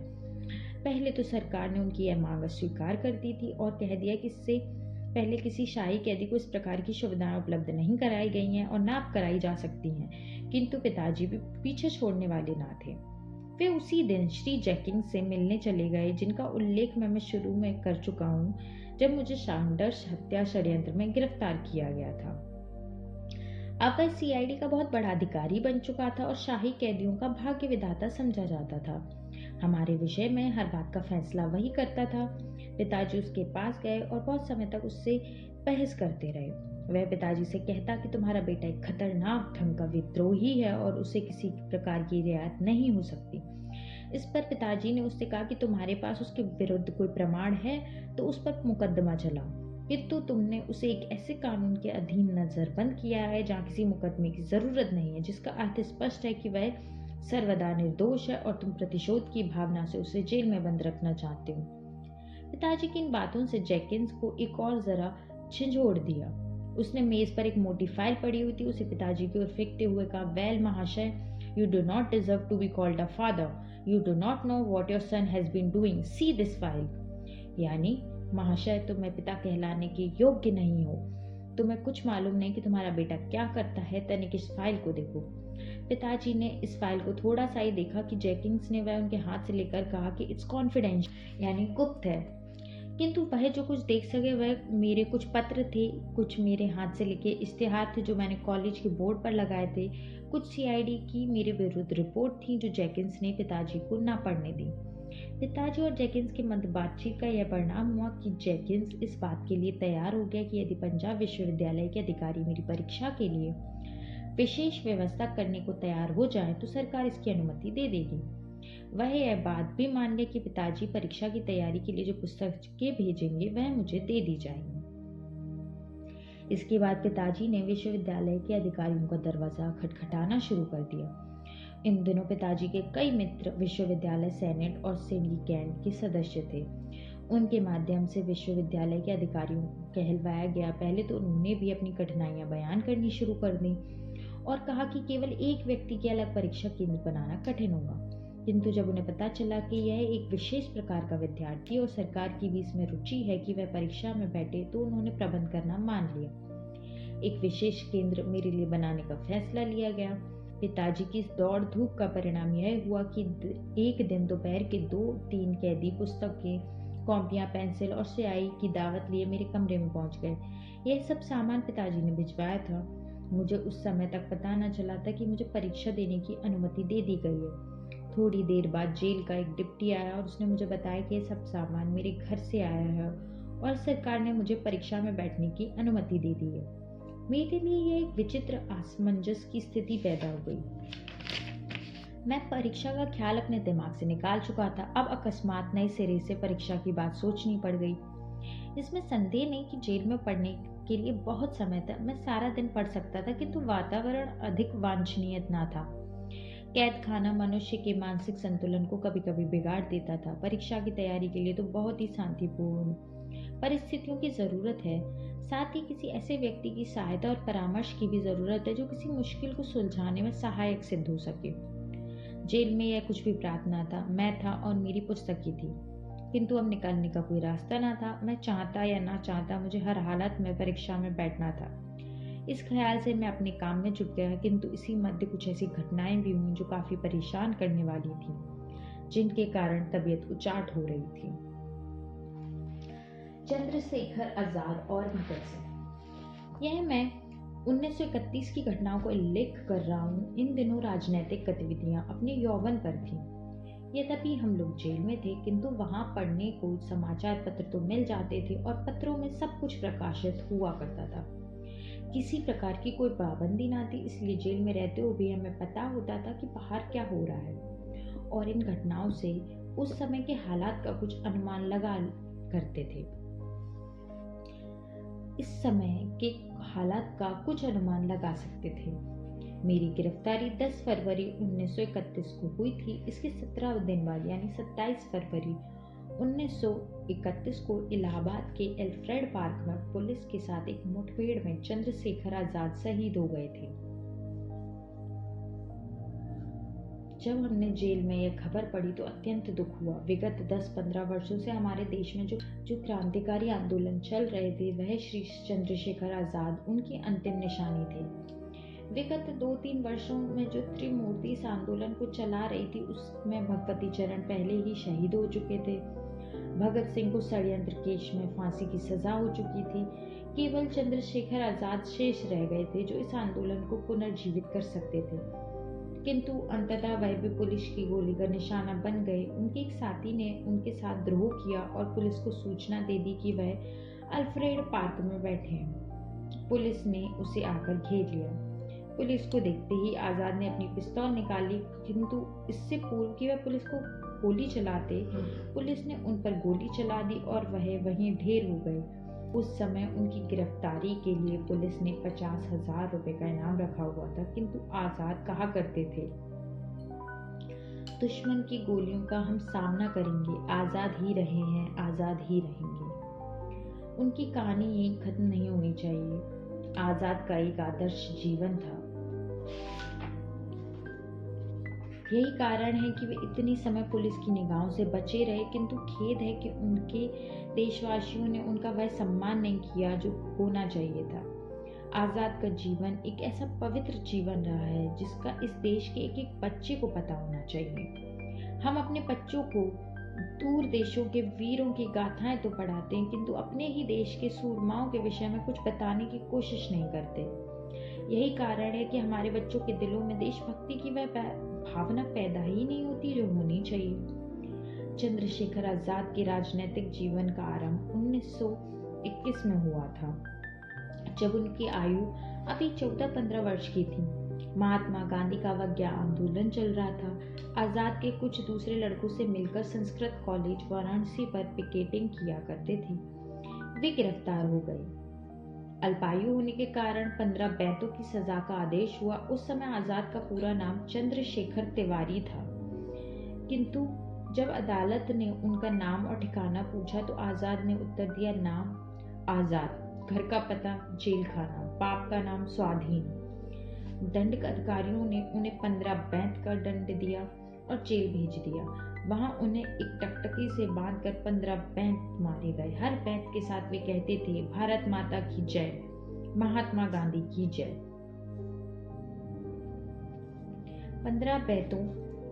पहले तो सरकार ने उनकी यह मांग अस्वीकार कर दी थी और कह दिया कि इससे पहले किसी शाही कैदी को इस प्रकार की सुविधाएं उपलब्ध नहीं कराई गई हैं और ना कराई जा सकती हैं। किंतु पिताजी भी पीछे छोड़ने वाले ना थे। वे उसी दिन श्री जैकिंग से मिलने चले गए, जिनका उल्लेख मैं शुरू में कर चुका हूँ, जब मुझे सैंडर्स हत्या षड्यंत्र में गिरफ्तार किया गया था। अब वह सीआईडी का बहुत बड़ा अधिकारी बन चुका था और शाही कैदियों का भाग्य विधाता समझा जाता था। हमारे विषय में हर बात का फैसला वही करता था। पिताजी उसके पास गए और बहुत समय तक उससे बहस करते रहे। वह पिताजी से कहता कि तुम्हारा बेटा एक खतरनाक ढंग का विद्रोही है और उसे किसी प्रकार की रियायत नहीं हो सकती। इस पर पिताजी ने उससे कहा कि तुम्हारे पास उसके विरुद्ध कोई प्रमाण है तो उस पर मुकदमा चलाओ, किंतु तुमने उसे एक ऐसे कानून के अधीन नजरबंद किया है जहाँ किसी मुकदमे की जरूरत नहीं है, जिसका अर्थ स्पष्ट है कि वह सर्वदा निर्दोष है और तुम प्रतिशोध की भावना से उसे जेल में बंद रखना चाहते हो। पिताजी की इन बातों से जैकिंस को एक और जरा झंझोड़ दिया। उसने मेज पर एक मोटी फाइल पड़ी हुई थी, उसे पिताजी की ओर फेंकते हुए कहा, वेल महाशय, you do not deserve to be called a father, you do not know what your son has been doing, see this file. यानी महाशय, तुम्हें पिता कहलाने के योग्य नहीं हो। तुम्हें कुछ मालूम नहीं कि तुम्हारा बेटा क्या करता है। तनिक इस फाइल को देखो। पिताजी ने इस फाइल को थोड़ा सा ही देखा कि जैकिंस ने वह उनके हाथ से लेकर कहा कि इट्स कॉन्फिडेंशियल, यानी गुप्त है। किंतु वह जो कुछ देख सके वह मेरे कुछ पत्र थे, कुछ मेरे हाथ से लिखे इश्तिहार थे जो मैंने कॉलेज के बोर्ड पर लगाए थे, कुछ सीआईडी की मेरे विरुद्ध रिपोर्ट थी जो जेकिंस ने पिताजी को ना पढ़ने दी। पिताजी और जेकिंस के मध्य बातचीत का यह परिणाम हुआ कि जेकिंस इस बात के लिए तैयार हो गया कि यदि पंजाब विश्वविद्यालय के अधिकारी मेरी परीक्षा के लिए विशेष व्यवस्था करने को तैयार हो जाए तो सरकार इसकी अनुमति दे देगी। वह यह बात भी मान गए कि पिताजी परीक्षा की तैयारी के लिए जो पुस्तकें भेजेंगे वह मुझे दे दी जाएंगी। इसके बाद पिताजी ने विश्वविद्यालय के अधिकारियों का दरवाजा खटखटाना शुरू कर दिया। इन दिनों पिताजी के कई मित्र विश्वविद्यालय सेनेट और सिंडिकेट के सदस्य थे। उनके माध्यम से विश्वविद्यालय के अधिकारियों को कहलवाया गया। पहले तो उन्होंने भी अपनी कठिनाइयां बयान करनी शुरू कर दी और कहा कि केवल एक व्यक्ति के अलग परीक्षा केंद्र बनाना कठिन होगा। किंतु जब उन्हें पता चला कि यह एक विशेष प्रकार का विद्यार्थी और सरकार की भी इसमें रुचि है कि वह परीक्षा में बैठे, तो उन्होंने प्रबंध करना मान लिया। एक विशेष केंद्र मेरे लिए बनाने का फैसला लिया गया। पिताजी की इस दौड़ धूप का परिणाम यह हुआ कि एक दिन दोपहर के 2-3 कैदी पुस्तकें, कॉपियां, पेंसिल और स्याही की दावत लिए मेरे कमरे में पहुंच गए। यह सब सामान पिताजी ने भिजवाया था। मुझे उस समय तक पता न चला था कि मुझे परीक्षा देने की अनुमति दे दी गई है। थोड़ी देर बाद जेल का एक डिप्टी आया और उसने मुझे बताया कि यह सब सामान मेरे घर से आया है और सरकार ने मुझे परीक्षा में बैठने की अनुमति दे दी है। मेरे लिए यह एक विचित्र असमंजस की स्थिति पैदा हो गई। मैं परीक्षा का ख्याल अपने दिमाग से निकाल चुका था। अब अकस्मात नए सिरे से परीक्षा की बात सोचनी पड़ गई। इसमें संदेह नहीं कि जेल में पढ़ने के लिए बहुत समय था। मैं सारा दिन पढ़ सकता था, किंतु वातावरण अधिक वांछनीय न था। कैद खाना मनुष्य के मानसिक संतुलन को कभी कभी बिगाड़ देता था। परीक्षा की तैयारी के लिए तो बहुत ही शांतिपूर्ण परिस्थितियों की जरूरत है। साथ ही किसी ऐसे व्यक्ति की सहायता और परामर्श की भी जरूरत है जो किसी मुश्किल को सुलझाने में सहायक सिद्ध हो सके। जेल में यह कुछ भी प्राप्त न था। मैं था और मेरी पुस्तकें थी, किंतु अब निकलने का कोई रास्ता न था। मैं चाहता या ना चाहता मुझे हर हालत में परीक्षा में बैठना था। इस ख्याल से मैं अपने काम में जुट गया, किंतु इसी मध्य कुछ ऐसी घटनाएं भी हुई जो काफी परेशान करने वाली थी, जिनके कारण तबीयत उचाट हो रही थी। चंद्रशेखर आजाद और भगत सिंह। यह मैं 1931 की घटनाओं को उल्लेख कर रहा हूँ। इन दिनों राजनीतिक गतिविधियां अपने यौवन पर थीं। यद्यपि हम लोग जेल में थे, किंतु वहां पढ़ने को समाचार पत्र तो मिल जाते थे और पत्रों में सब कुछ प्रकाशित हुआ करता था। किसी प्रकार की कोई पाबंदी ना थी, इसलिए जेल में रहते हुए भी हमें पता होता था कि बाहर क्या हो रहा है और इन घटनाओं से उस समय के हालात का कुछ अनुमान लगा करते थे। इस समय के हालात का कुछ अनुमान लगा सकते थे। मेरी गिरफ्तारी 10 फरवरी 1931 को हुई थी। इसके 17 दिन बाद यानी 27 फरवरी 1931 को इलाहाबाद के एल्फ्रेड पार्क में पुलिस के साथ एक मुठभेड़ में चंद्रशेखर आजाद शहीद हो गए थे। जब हमने जेल में यह खबर पढ़ी तो अत्यंत दुख हुआ। विगत 10-15 वर्षों से हमारे देश में जो क्रांतिकारी आंदोलन चल रहे थे वह श्री चंद्रशेखर आजाद उनकी अंतिम निशानी थे। विगत 2-3 वर्षों में जो त्रिमूर्ति इस आंदोलन को चला रही थी उसमें भगवती चरण पहले ही शहीद हो चुके थे। भगत सिंह को षड्यंत्र केस में फांसी की सजा हो चुकी थी। केवल चंद्रशेखर आजाद शेष रह गए थे जो इस आंदोलन को पुनर्जीवित कर सकते थे, किंतु अंततः वह भी पुलिस की गोली का निशाना बन गए। उनके एक साथी ने उनके साथ द्रोह किया और पुलिस को सूचना दे दी कि वह अल्फ्रेड पार्क में बैठे हैं। पुलिस ने उसे आकर घेर लिया। पुलिस को देखते ही आजाद ने अपनी पिस्तौल निकाली, किंतु इससे पूर्व कि वह पुलिस को गोली चलाते, पुलिस ने उन पर गोली चला दी और वह वहीं ढेर हो गए। उस समय उनकी गिरफ्तारी के लिए पुलिस ने 50,000 रुपए का इनाम रखा हुआ था, किंतु आजाद कहा करते थे, दुश्मन की गोलियों का हम सामना करेंगे, आजाद ही रहे हैं, आजाद ही रहेंगे। उनकी कहानी यही खत्म नहीं होनी चाहिए। आजाद का एक आदर्श जीवन था। यही कारण है कि वे इतनी समय पुलिस की निगाहों से बचे रहे, किंतु खेद है कि उनके देशवासियों ने उनका वह सम्मान नहीं किया जो होना चाहिए था। आजाद का जीवन एक ऐसा पवित्र जीवन रहा है जिसका इस देश के एक एक बच्चे को पता होना चाहिए। हम अपने बच्चों को दूर देशों के वीरों की गाथाएं तो पढ़ाते हैं, किंतु अपने ही देश के सूरमाओं के विषय में कुछ बताने की कोशिश नहीं करते। यही कारण है कि हमारे बच्चों के दिलों में देशभक्ति की वह भावना पैदा ही नहीं होती जो होनी चाहिए। चंद्रशेखर आजाद के राजनीतिक जीवन का आरंभ 1921 में हुआ था, जब उनकी आयु अभी 14-15 वर्ष की थी। महात्मा गांधी का अवज्ञा आंदोलन चल रहा था। आजाद के कुछ दूसरे लड़कों से मिलकर संस्कृत कॉलेज वाराणसी पर पिकेटिंग किया करते थे। वे गिरफ्तार हो गए। अल्पायु होने के कारण 15 बैतों की सजा का आदेश हुआ। उस समय आजाद का पूरा नाम चंद्रशेखर तिवारी था, किंतु जब अदालत ने उनका नाम और ठिकाना पूछा तो आजाद ने उत्तर दिया, नाम आजाद, घर का पता जेल खाना, बाप का नाम स्वाधीन। दंड अधिकारियों ने उन्हें 15 बैंत का दंड दिया और जेल भेज दिया। वहां उन्हें एक टकटकी से बांधकर 15 बैंत मारे गए। हर बैंत के साथ वे कहते थे, भारत माता की जय, महात्मा गांधी की जय। 15 बैंतों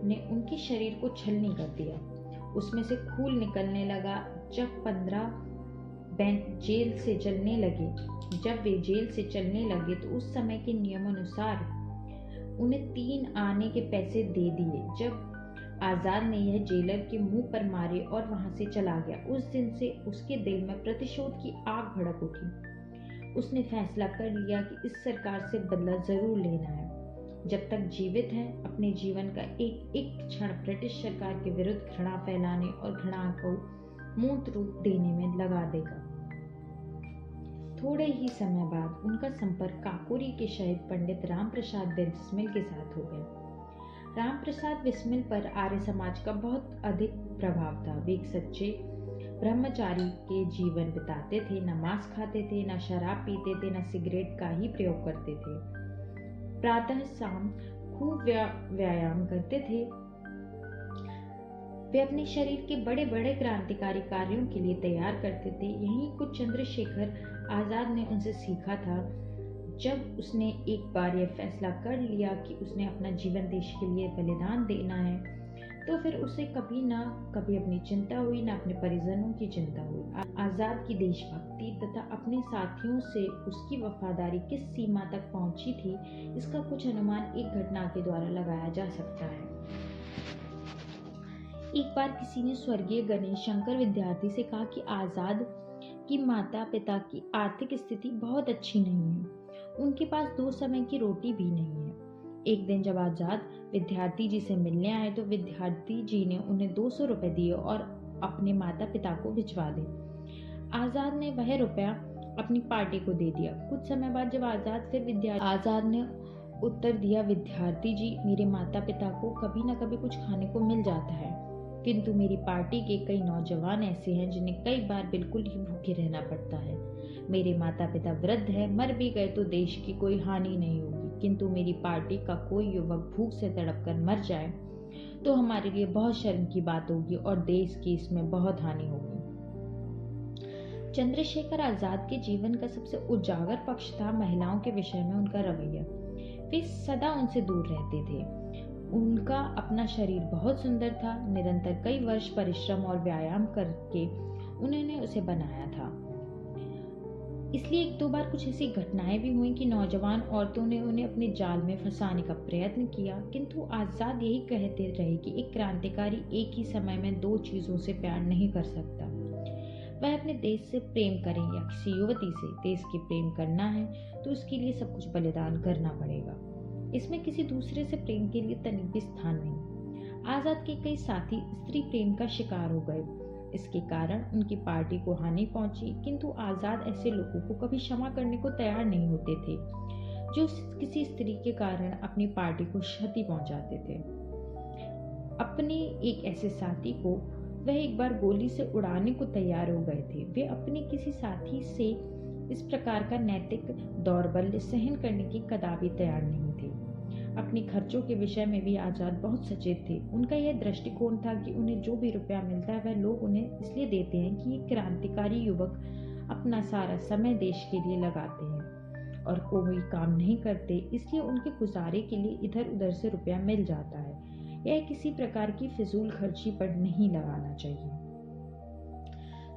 ने उनके शरीर को छलनी कर दिया। उसमें से खून निकलने लगा। जब 15 बैंत जेल से चलने लगे तो उस समय के नियमानुसार उन्हें 3 आने के पैसे दे दिए। जब आजाद ने यह जेलर के मुंह पर मारे और वहां से चला गया, उस दिन से उसके दिल में प्रतिशोध की आग भड़क उठी। उसने फैसला कर लिया कि इस सरकार से बदला जरूर लेना है। जब तक जीवित है, अपने जीवन का एक एक क्षण ब्रिटिश सरकार के विरुद्ध घृणा फैलाने और घृणा को मूर्त रूप देने में लगा देगा। थोड़े ही समय बाद उनका संपर्क काकोरी के शहीद पंडित राम प्रसाद बिस्मिल के साथ हो गया। राम प्रसाद बिस्मिल पर आर्य समाज का बहुत अधिक प्रभाव था। वे एक सच्चे ब्रह्मचारी के जीवन बिताते थे, न मांस खाते थे, न शराब पीते थे, न सिगरेट का ही प्रयोग करते थे। प्रातः शाम खूब व्यायाम करते थे। वे अपने शरीर के बड़े बड़े क्रांतिकारी कार्यों के लिए तैयार करते थे। यही कुछ चंद्रशेखर आजाद ने उनसे सीखा था। जब उसने एक बार यह फैसला कर लिया कि उसने अपना जीवन देश के लिए बलिदान देना है, तो फिर उसे कभी ना कभी अपनी चिंता हुई, ना अपने परिजनों की चिंता हुई। आजाद की देशभक्ति तथा अपने साथियों से उसकी वफादारी किस सीमा तक पहुंची थी, इसका कुछ अनुमान एक घटना के द्वारा लगाया जा सकता है। एक बार किसी ने स्वर्गीय गणेश शंकर विद्यार्थी से कहा कि आजाद की माता पिता की आर्थिक स्थिति बहुत अच्छी नहीं है, उनके पास 2 समय की रोटी भी नहीं है। एक दिन जब आजाद विद्यार्थी जी से मिलने आए तो विद्यार्थी जी ने उन्हें 200 रुपए दिए और अपने माता पिता को भिजवा दे। आजाद ने वह रुपया अपनी पार्टी को दे दिया। कुछ समय बाद जब आजाद ने उत्तर दिया, विद्यार्थी जी, मेरे माता पिता को कभी न कभी कुछ खाने को मिल जाता है, किंतु मेरी पार्टी के कई नौजवान ऐसे हैं जिन्हें कई बार बिल्कुल ही भूखे रहना पड़ता है। मेरे माता पिता वृद्ध हैं, मर भी गए तो देश की कोई हानि नहीं होगी, किंतु मेरी पार्टी का कोई युवक भूख से तड़प कर मर जाए तो हमारे लिए बहुत शर्म की बात होगी और देश की इसमें बहुत हानि होगी। चंद्रशेखर आजाद के जीवन का सबसे उजागर पक्ष था महिलाओं के विषय में उनका रवैया। वे सदा उनसे दूर रहते थे। उनका अपना शरीर बहुत सुंदर था। निरंतर कई वर्ष परिश्रम और व्यायाम करके उन्होंने उसे बनाया था। इसलिए 1-2 बार कुछ ऐसी घटनाएं भी हुई कि नौजवान औरतों ने उन्हें अपने जाल में फंसाने का प्रयत्न किया, किंतु आजाद यही कहते रहे कि एक क्रांतिकारी एक ही समय में 2 चीजों से प्यार नहीं कर सकता। वह अपने देश से प्रेम करें या किसी युवती से। देश के प्रेम करना है तो उसके लिए सब कुछ बलिदान करना पड़ेगा। इसमें किसी दूसरे से प्रेम के लिए तनिक भी स्थान नहीं। आजाद के कई साथी स्त्री प्रेम का शिकार हो गए। इसके कारण उनकी पार्टी को हानि पहुंची, किंतु आजाद ऐसे लोगों को कभी क्षमा करने को तैयार नहीं होते थे जो किसी स्त्री के कारण अपनी पार्टी को क्षति पहुंचाते थे। अपने एक ऐसे साथी को वह एक बार गोली से उड़ाने को तैयार हो गए थे। वे अपने किसी साथी से इस प्रकार का नैतिक दौर्बल्य सहन करने की कदापि तैयार नहीं थे। अपने खर्चों के विषय में भी आजाद बहुत सचेत थे। उनका यह दृष्टिकोण था कि उन्हें जो भी रुपया मिलता है वह लोग उन्हें इसलिए देते हैं कि ये क्रांतिकारी युवक अपना सारा समय देश के लिए लगाते हैं और कोई काम नहीं करते, इसलिए उनके गुजारे के लिए इधर उधर से रुपया मिल जाता है। यह किसी प्रकार की फिजूल खर्ची पर नहीं लगाना चाहिए।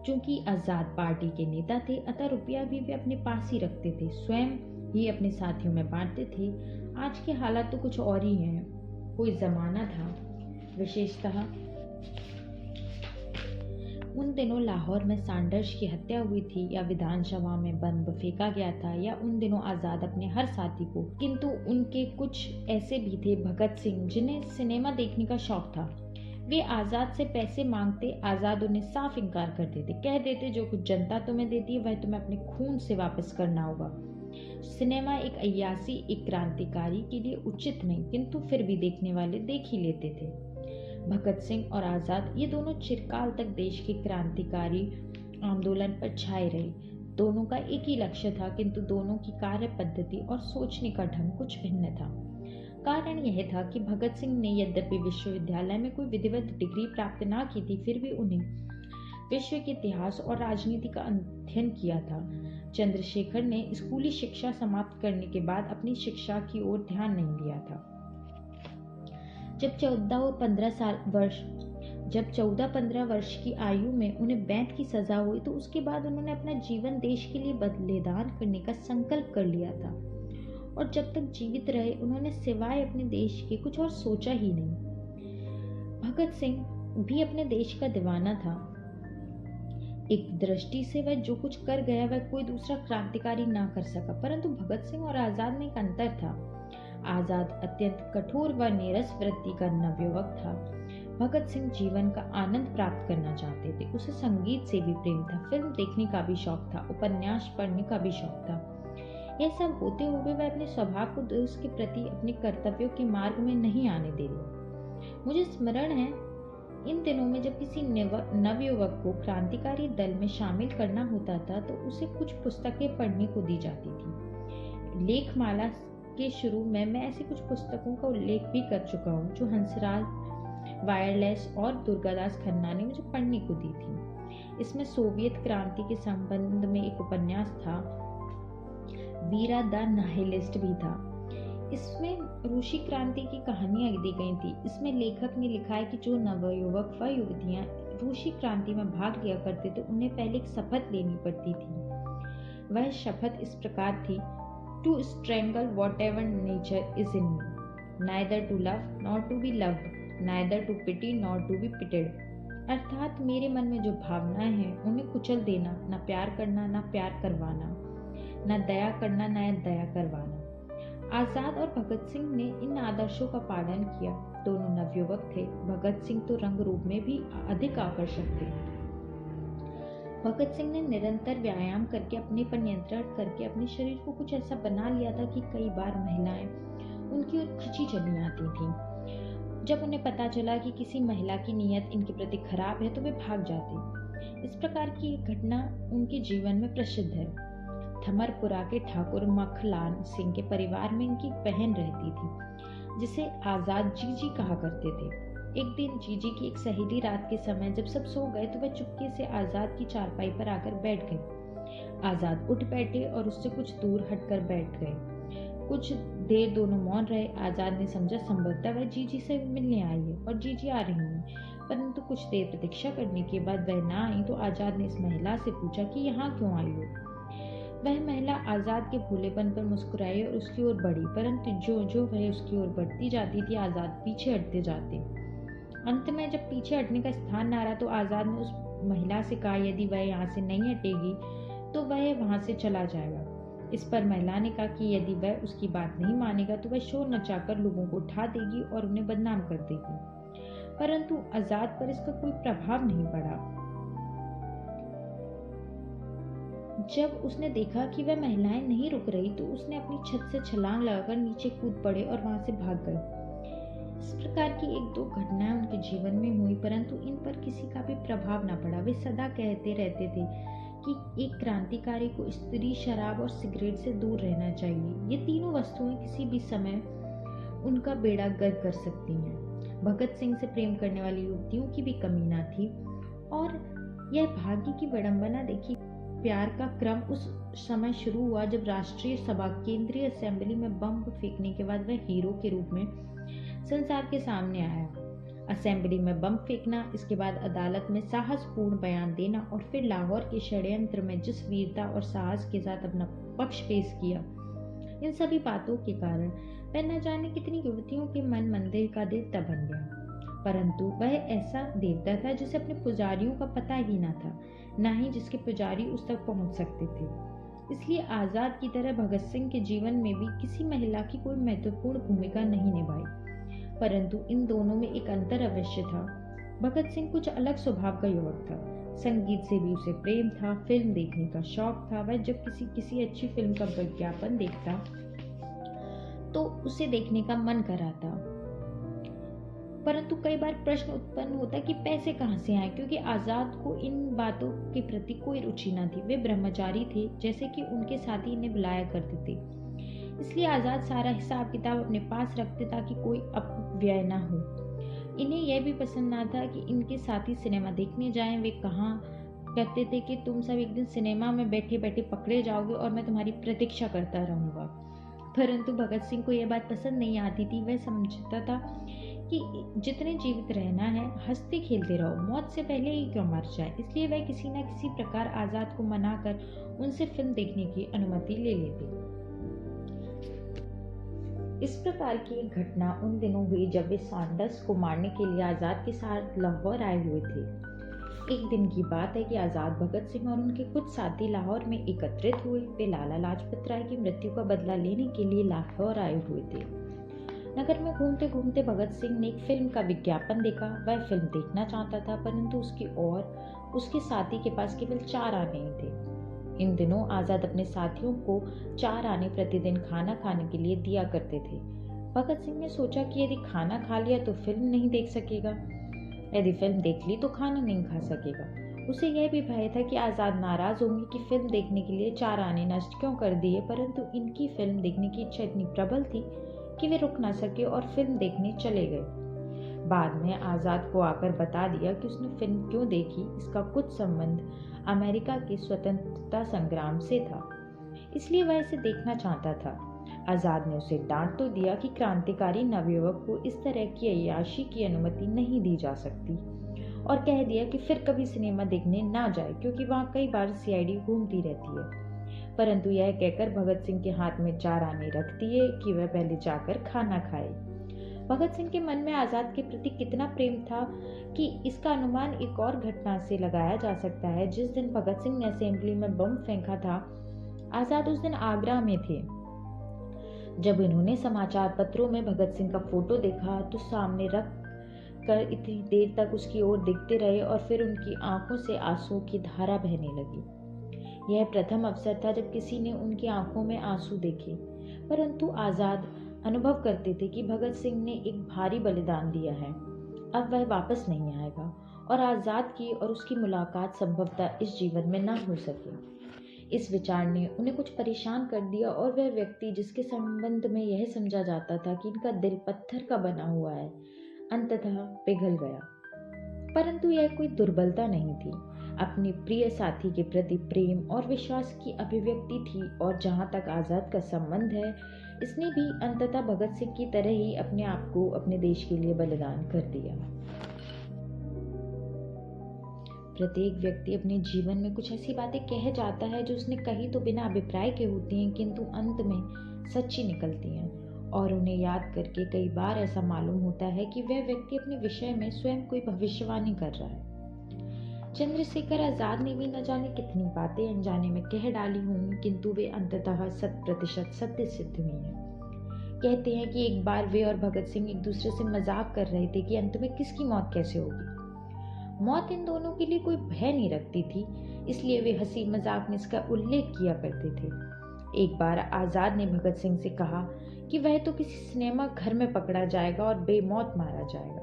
चूंकि आजाद पार्टी के नेता थे, अतः रुपया भी वे अपने पास ही रखते थे, स्वयं ही अपने साथियों में बांटते थे। आज के हालात तो कुछ और ही हैं। कोई जमाना था, विशेषतः उन दिनों लाहौर में सैंडर्स की हत्या हुई थी, या विधानसभा में बम फेंका गया था, या उन दिनों आजाद अपने हर साथी को, किंतु उनके कुछ ऐसे भी थे, भगत सिंह, जिन्हें सिनेमा देखने का शौक था। वे आजाद से पैसे मांगते, आजाद उन्हें साफ इनकार कर देते, कह देते जो कुछ जनता तुम्हें देती है वह तुम्हें अपने खून से वापस करना होगा। सिनेमा एक अय्यासी, एक क्रांतिकारी के लिए उचित नहीं, किंतु फिर भी देखने वाले देख ही लेते थे। भगत सिंह और आजाद ये दोनों चिरकाल तक देश के क्रांतिकारी आंदोलन पर छाए रहे। दोनों का एक ही लक्ष्य था, किंतु दोनों की कार्य पद्धति और सोचने का ढंग कुछ भिन्न था। कारण यह था कि भगत सिंह ने यद्यपि विश्वविद्यालय में कोई विधिवत डिग्री प्राप्त ना की थी, फिर भी उन्हें विश्व के इतिहास और राजनीति का अध्ययन किया था। चंद्रशेखर ने स्कूली शिक्षा समाप्त करने के बाद अपनी शिक्षा की ओर ध्यान नहीं दिया था। जब 14-15 वर्ष की आयु में उन्हें बैंत की सजा हुई, तो उसके बाद उन्होंने अपना जीवन देश के लिए बलिदान करने का संकल्प कर लिया था, और जब तक जीवित रहे उन्होंने सिवाय अपने देश के कुछ और सोचा ही नहीं। भगत सिंह भी अपने देश का दीवाना था। एक दृष्टि से वह जो कुछ कर गया वह कोई दूसरा क्रांतिकारी ना कर सका, परंतु भगत सिंह और आजाद में एक अंतर था। आजाद अत्यंत कठोर व नीरस वृत्ति का नवयुवक था। भगत सिंह जीवन का आनंद प्राप्त करना चाहते थे। उसे संगीत से भी प्रेम था, फिल्म देखने का भी शौक था, उपन्यास पढ़ने का भी शौक था। यह सब होते हुए वह अपने स्वभाव को देश के प्रति अपने कर्तव्यों के मार्ग में नहीं आने दे रही। मुझे स्मरण है, इन दिनों में जब किसी नवयुवक को क्रांतिकारी दल में शामिल करना होता था तो उसे कुछ पुस्तकें पढ़ने को दी जाती थी। लेखमाला के शुरू में मैं ऐसी कुछ पुस्तकों का उल्लेख भी कर चुका हूँ जो हंसराज वायरलेस और दुर्गादास खन्ना ने मुझे पढ़ने को दी थी। इसमें सोवियत क्रांति के संबंध में एक उपन्यास था, वीरा द नाहिलिस्ट भी था। इसमें रूसी क्रांति की कहानियां दी गई थी। इसमें लेखक ने लिखा है कि जो नवयुवक व युवतियां रूसी क्रांति में भाग लिया करते थे उन्हें पहले एक शपथ लेनी पड़ती थी। वह शपथ इस प्रकार थी, to strangle whatever nature is in me, neither to love nor to be loved, neither to pity nor to be pitied। अर्थात मेरे मन में जो भावनाएं हैं उन्हें कुचल देना, न प्यार करना न प्यार करवाना, न दया करना न दया करवाना। आजाद और भगत सिंह ने इन आदर्शों का पालन किया। दोनों नवयुवक थे। भगत सिंह तो रंग रूप में भी अधिक आकर्षक थे। भगत सिंह ने निरंतर व्यायाम करके अपने पर नियंत्रण करके अपने शरीर को कुछ ऐसा बना लिया था कि कई बार महिलाएं उनकी ओर खिंची चली आती थीं। जब उन्हें पता चला कि किसी महिला की नीयत इनके प्रति खराब है तो वे भाग जाते। इस प्रकार की एक घटना उनके जीवन में प्रसिद्ध है। थमरपुरा के ठाकुर मखलान सिंह के परिवार में इनकी बहन रहती थी, जिसे आजाद जीजी कहा करते थे। एक दिन जीजी की एक सहेली रात के समय जब सब सो गए तो वह चुपके से आजाद की चारपाई पर आकर बैठ गई। आजाद उठ बैठे और उससे कुछ दूर हटकर बैठ गए। कुछ देर दोनों मौन रहे। आजाद ने समझा संभवतः वह जीजी से मिलने आई है और जीजी आ रही है, परंतु कुछ देर प्रतीक्षा करने के बाद वह ना आई तो आजाद ने इस महिला से पूछा कि यहाँ क्यों आई हो। वह महिला आजाद के भोलेपन पर मुस्कुराई और उसकी ओर बढ़ी, परंतु जो वह उसकी ओर बढ़ती जाती थी आजाद पीछे हटते जाते। अंत में जब पीछे हटने का स्थान न रहा तो आजाद ने उस महिला से कहा यदि वह यहाँ से नहीं हटेगी तो वह वहां से चला जाएगा। इस पर महिला ने कहा कि यदि वह उसकी बात नहीं मानेगा तो वह शोर मचाकर लोगों को उठा देगी और उन्हें बदनाम कर देगी। परंतु आजाद पर इसका कोई प्रभाव नहीं पड़ा। जब उसने देखा कि वह महिलाएं नहीं रुक रही तो उसने अपनी छत से छलांग लगाकर नीचे कूद पड़े और वहां से भाग गए। इस प्रकार की एक दो घटनाएं उनके जीवन में हुई, परंतु इन पर किसी का भी प्रभाव न पड़ा। वे सदा कहते रहते थे कि एक क्रांतिकारी को स्त्री, शराब और सिगरेट से दूर रहना चाहिए। ये तीनों वस्तुएं किसी भी समय उनका बेड़ा गर्क कर सकती हैं। भगत सिंह से प्रेम करने वाली युवतियों की भी कमी न थी और यह भाग्य की विडंबना देखी। प्यार का क्रम उस समय शुरू हुआ जब राष्ट्रीय सभा केंद्रीय असेंबली में बम फेंकने के बाद वह हीरो के रूप में संसार के सामने आया। असेंबली में बम फेंकना, इसके बाद अदालत में साहसपूर्ण बयान देना और फिर लाहौर के षड्यंत्र में जिस वीरता और साहस के साथ अपना पक्ष पेश किया, इन सभी बातों के कारण वह न जाने कितनी युवतियों के मन मंदिर का देवता बन गया। परंतु वह ऐसा देवता था जिसे अपने पुजारियों का पता ही न था, न ही जिसके पुजारी उस तक पहुंच सकते थे। इसलिए आजाद की तरह भगत सिंह के जीवन में भी किसी महिला की कोई महत्वपूर्ण भूमिका नहीं निभाई। परंतु इन दोनों में एक अंतर अवश्य था। भगत सिंह कुछ अलग स्वभाव का युवक था। संगीत से भी उसे प्रेम था, फिल्म देखने का शौक था। वह जब किसी अच्छी फिल्म का विज्ञापन देखता तो उसे देखने का मन कराता। परंतु कई बार प्रश्न उत्पन्न होता कि पैसे कहाँ से आए, क्योंकि आजाद को इन बातों के प्रति कोई रुचि न थी। वे ब्रह्मचारी थे, जैसे कि उनके साथी इन्हें बुलाया करते थे। इसलिए आजाद सारा हिसाब किताब अपने पास रखते ताकि कोई अपव्यय न हो। इन्हें यह भी पसंद न था कि इनके साथी सिनेमा देखने जाएं। वे कहा कहते थे कि तुम सब एक दिन सिनेमा में बैठे बैठे पकड़े जाओगे और मैं तुम्हारी प्रतीक्षा करता रहूंगा। परंतु भगत सिंह को यह बात पसंद नहीं आती थी। वह समझता था कि जितने जीवित रहना है हंसते खेलते रहो, मौत से पहले ही क्यों मर जाए। इसलिए वह किसी न किसी प्रकार आजाद को मनाकर उनसे फिल्म देखने की अनुमति ले लेते। इस प्रकार की एक घटना उन दिनों हुई जब वे सैंडर्स को मारने के लिए आजाद के साथ लाहौर आए हुए थे। एक दिन की बात है कि आजाद, भगत सिंह और उनके कुछ साथी लाहौर में एकत्रित हुए। वे लाला लाजपत राय की मृत्यु का बदला लेने के लिए लाहौर आए हुए थे। नगर में घूमते घूमते भगत सिंह ने एक फिल्म का विज्ञापन देखा। वह फिल्म देखना चाहता था, परंतु उसकी और उसके साथी के पास केवल 4 आने ही थे। इन दिनों आजाद अपने साथियों को 4 आने प्रतिदिन खाना खाने के लिए दिया करते थे। भगत सिंह ने सोचा कि यदि खाना खा लिया तो फिल्म नहीं देख सकेगा, यदि फिल्म देख ली तो खाना नहीं खा सकेगा। उसे यह भी भय था कि आजाद नाराज होंगे कि फिल्म देखने के लिए 4 आने नष्ट क्यों कर दिए। परंतु इनकी फिल्म देखने की इच्छा इतनी प्रबल थी कि वे रुक ना सके और फिल्म देखने चले गए। बाद में आजाद को आकर बता दिया कि उसने फिल्म क्यों देखी। इसका कुछ संबंध अमेरिका के स्वतंत्रता संग्राम से था, इसलिए वह इसे देखना चाहता था। आजाद ने उसे डांट तो दिया कि क्रांतिकारी नवयुवक को इस तरह की अय्याशी की अनुमति नहीं दी जा सकती, और कह दिया कि फिर कभी सिनेमा देखने ना जाए, क्योंकि वहां कई बार सीआईडी घूमती रहती है। परंतु यह कहकर भगत सिंह के हाथ में 4 आने रख दिए कि वह पहले जाकर खाना खाए। भगत सिंह के मन में आजाद के प्रति कितना प्रेम था कि इसका अनुमान एक और घटना से लगाया जा सकता है। जिस दिन भगत सिंह ने असेंबली में बम फेंका था, आजाद उस दिन आगरा में थे। जब इन्होंने समाचार पत्रों में भगत सिंह का फोटो देखा तो सामने रख कर इतनी देर तक उसकी ओर देखते रहे और फिर उनकी आंखों से आंसुओं की धारा बहने लगी। यह प्रथम अवसर था जब किसी ने उनकी आंखों में आंसू देखे। परंतु आजाद अनुभव करते थे कि भगत सिंह ने एक भारी बलिदान दिया है, अब वह वापस नहीं आएगा और आजाद की और उसकी मुलाकात संभवतः इस जीवन में न हो सके। इस विचार ने उन्हें कुछ परेशान कर दिया और वह व्यक्ति जिसके संबंध में यह समझा जाता था कि इनका दिल पत्थर का बना हुआ है, अंततः पिघल गया। परंतु यह कोई दुर्बलता नहीं थी, अपने प्रिय साथी के प्रति प्रेम और विश्वास की अभिव्यक्ति थी। और जहां तक आजाद का संबंध है, इसने भी अंततः भगत सिंह की तरह ही अपने आप को अपने देश के लिए बलिदान कर दिया। प्रत्येक व्यक्ति अपने जीवन में कुछ ऐसी बातें कह जाता है जो उसने कही तो बिना अभिप्राय के होती हैं, किंतु अंत में सच्ची निकलती हैं, और उन्हें याद करके कई बार ऐसा मालूम होता है कि वह व्यक्ति अपने विषय में स्वयं कोई भविष्यवाणी कर रहा है। चंद्रशेखर आजाद ने भी न जाने कितनी बातें अनजाने में कह डाली होंगी, किंतु वे अंततः 100% सत्य सिद्ध हुई हैं। कहते हैं कि एक बार वे और भगत सिंह एक दूसरे से मजाक कर रहे थे कि अंत में किसकी मौत कैसे होगी। मौत इन दोनों के लिए कोई भय नहीं रखती थी, इसलिए वे हंसी मजाक में इसका उल्लेख किया करते थे। एक बार आजाद ने भगत सिंह से कहा कि वह तो किसी सिनेमा घर में पकड़ा जाएगा और बेमौत मारा जाएगा।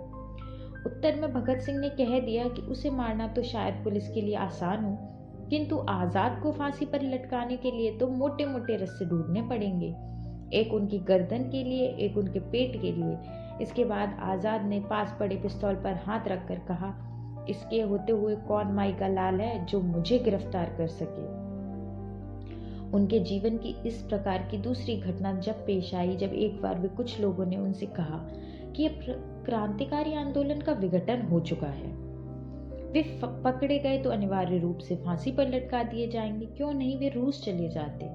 उत्तर में भगत सिंह ने कह दिया कि उसे मारना तो शायद पुलिस के लिए आसान हो, किंतु आजाद को फांसी पर लटकाने के लिए तो मोटे मोटे रस्से ढूंढने पड़ेंगे, एक उनकी गर्दन के लिए, एक उनके पेट के लिए। इसके बाद आजाद ने पास पड़े पिस्तौल पर हाथ रखकर कहा, इसके होते हुए कौन माई का लाल है जो मुझे गिरफ्तार कर सके। उनके जीवन की इस प्रकार की दूसरी घटना जब पेश आई, जब एक बार वे कुछ लोगों ने उनसे कहा कि अब क्रांतिकारी आंदोलन का विघटन हो चुका है। वे पकड़े गए तो अनिवार्य रूप से फांसी पर लटका दिए जाएंगे। क्यों नहीं वे रूस चले जाते,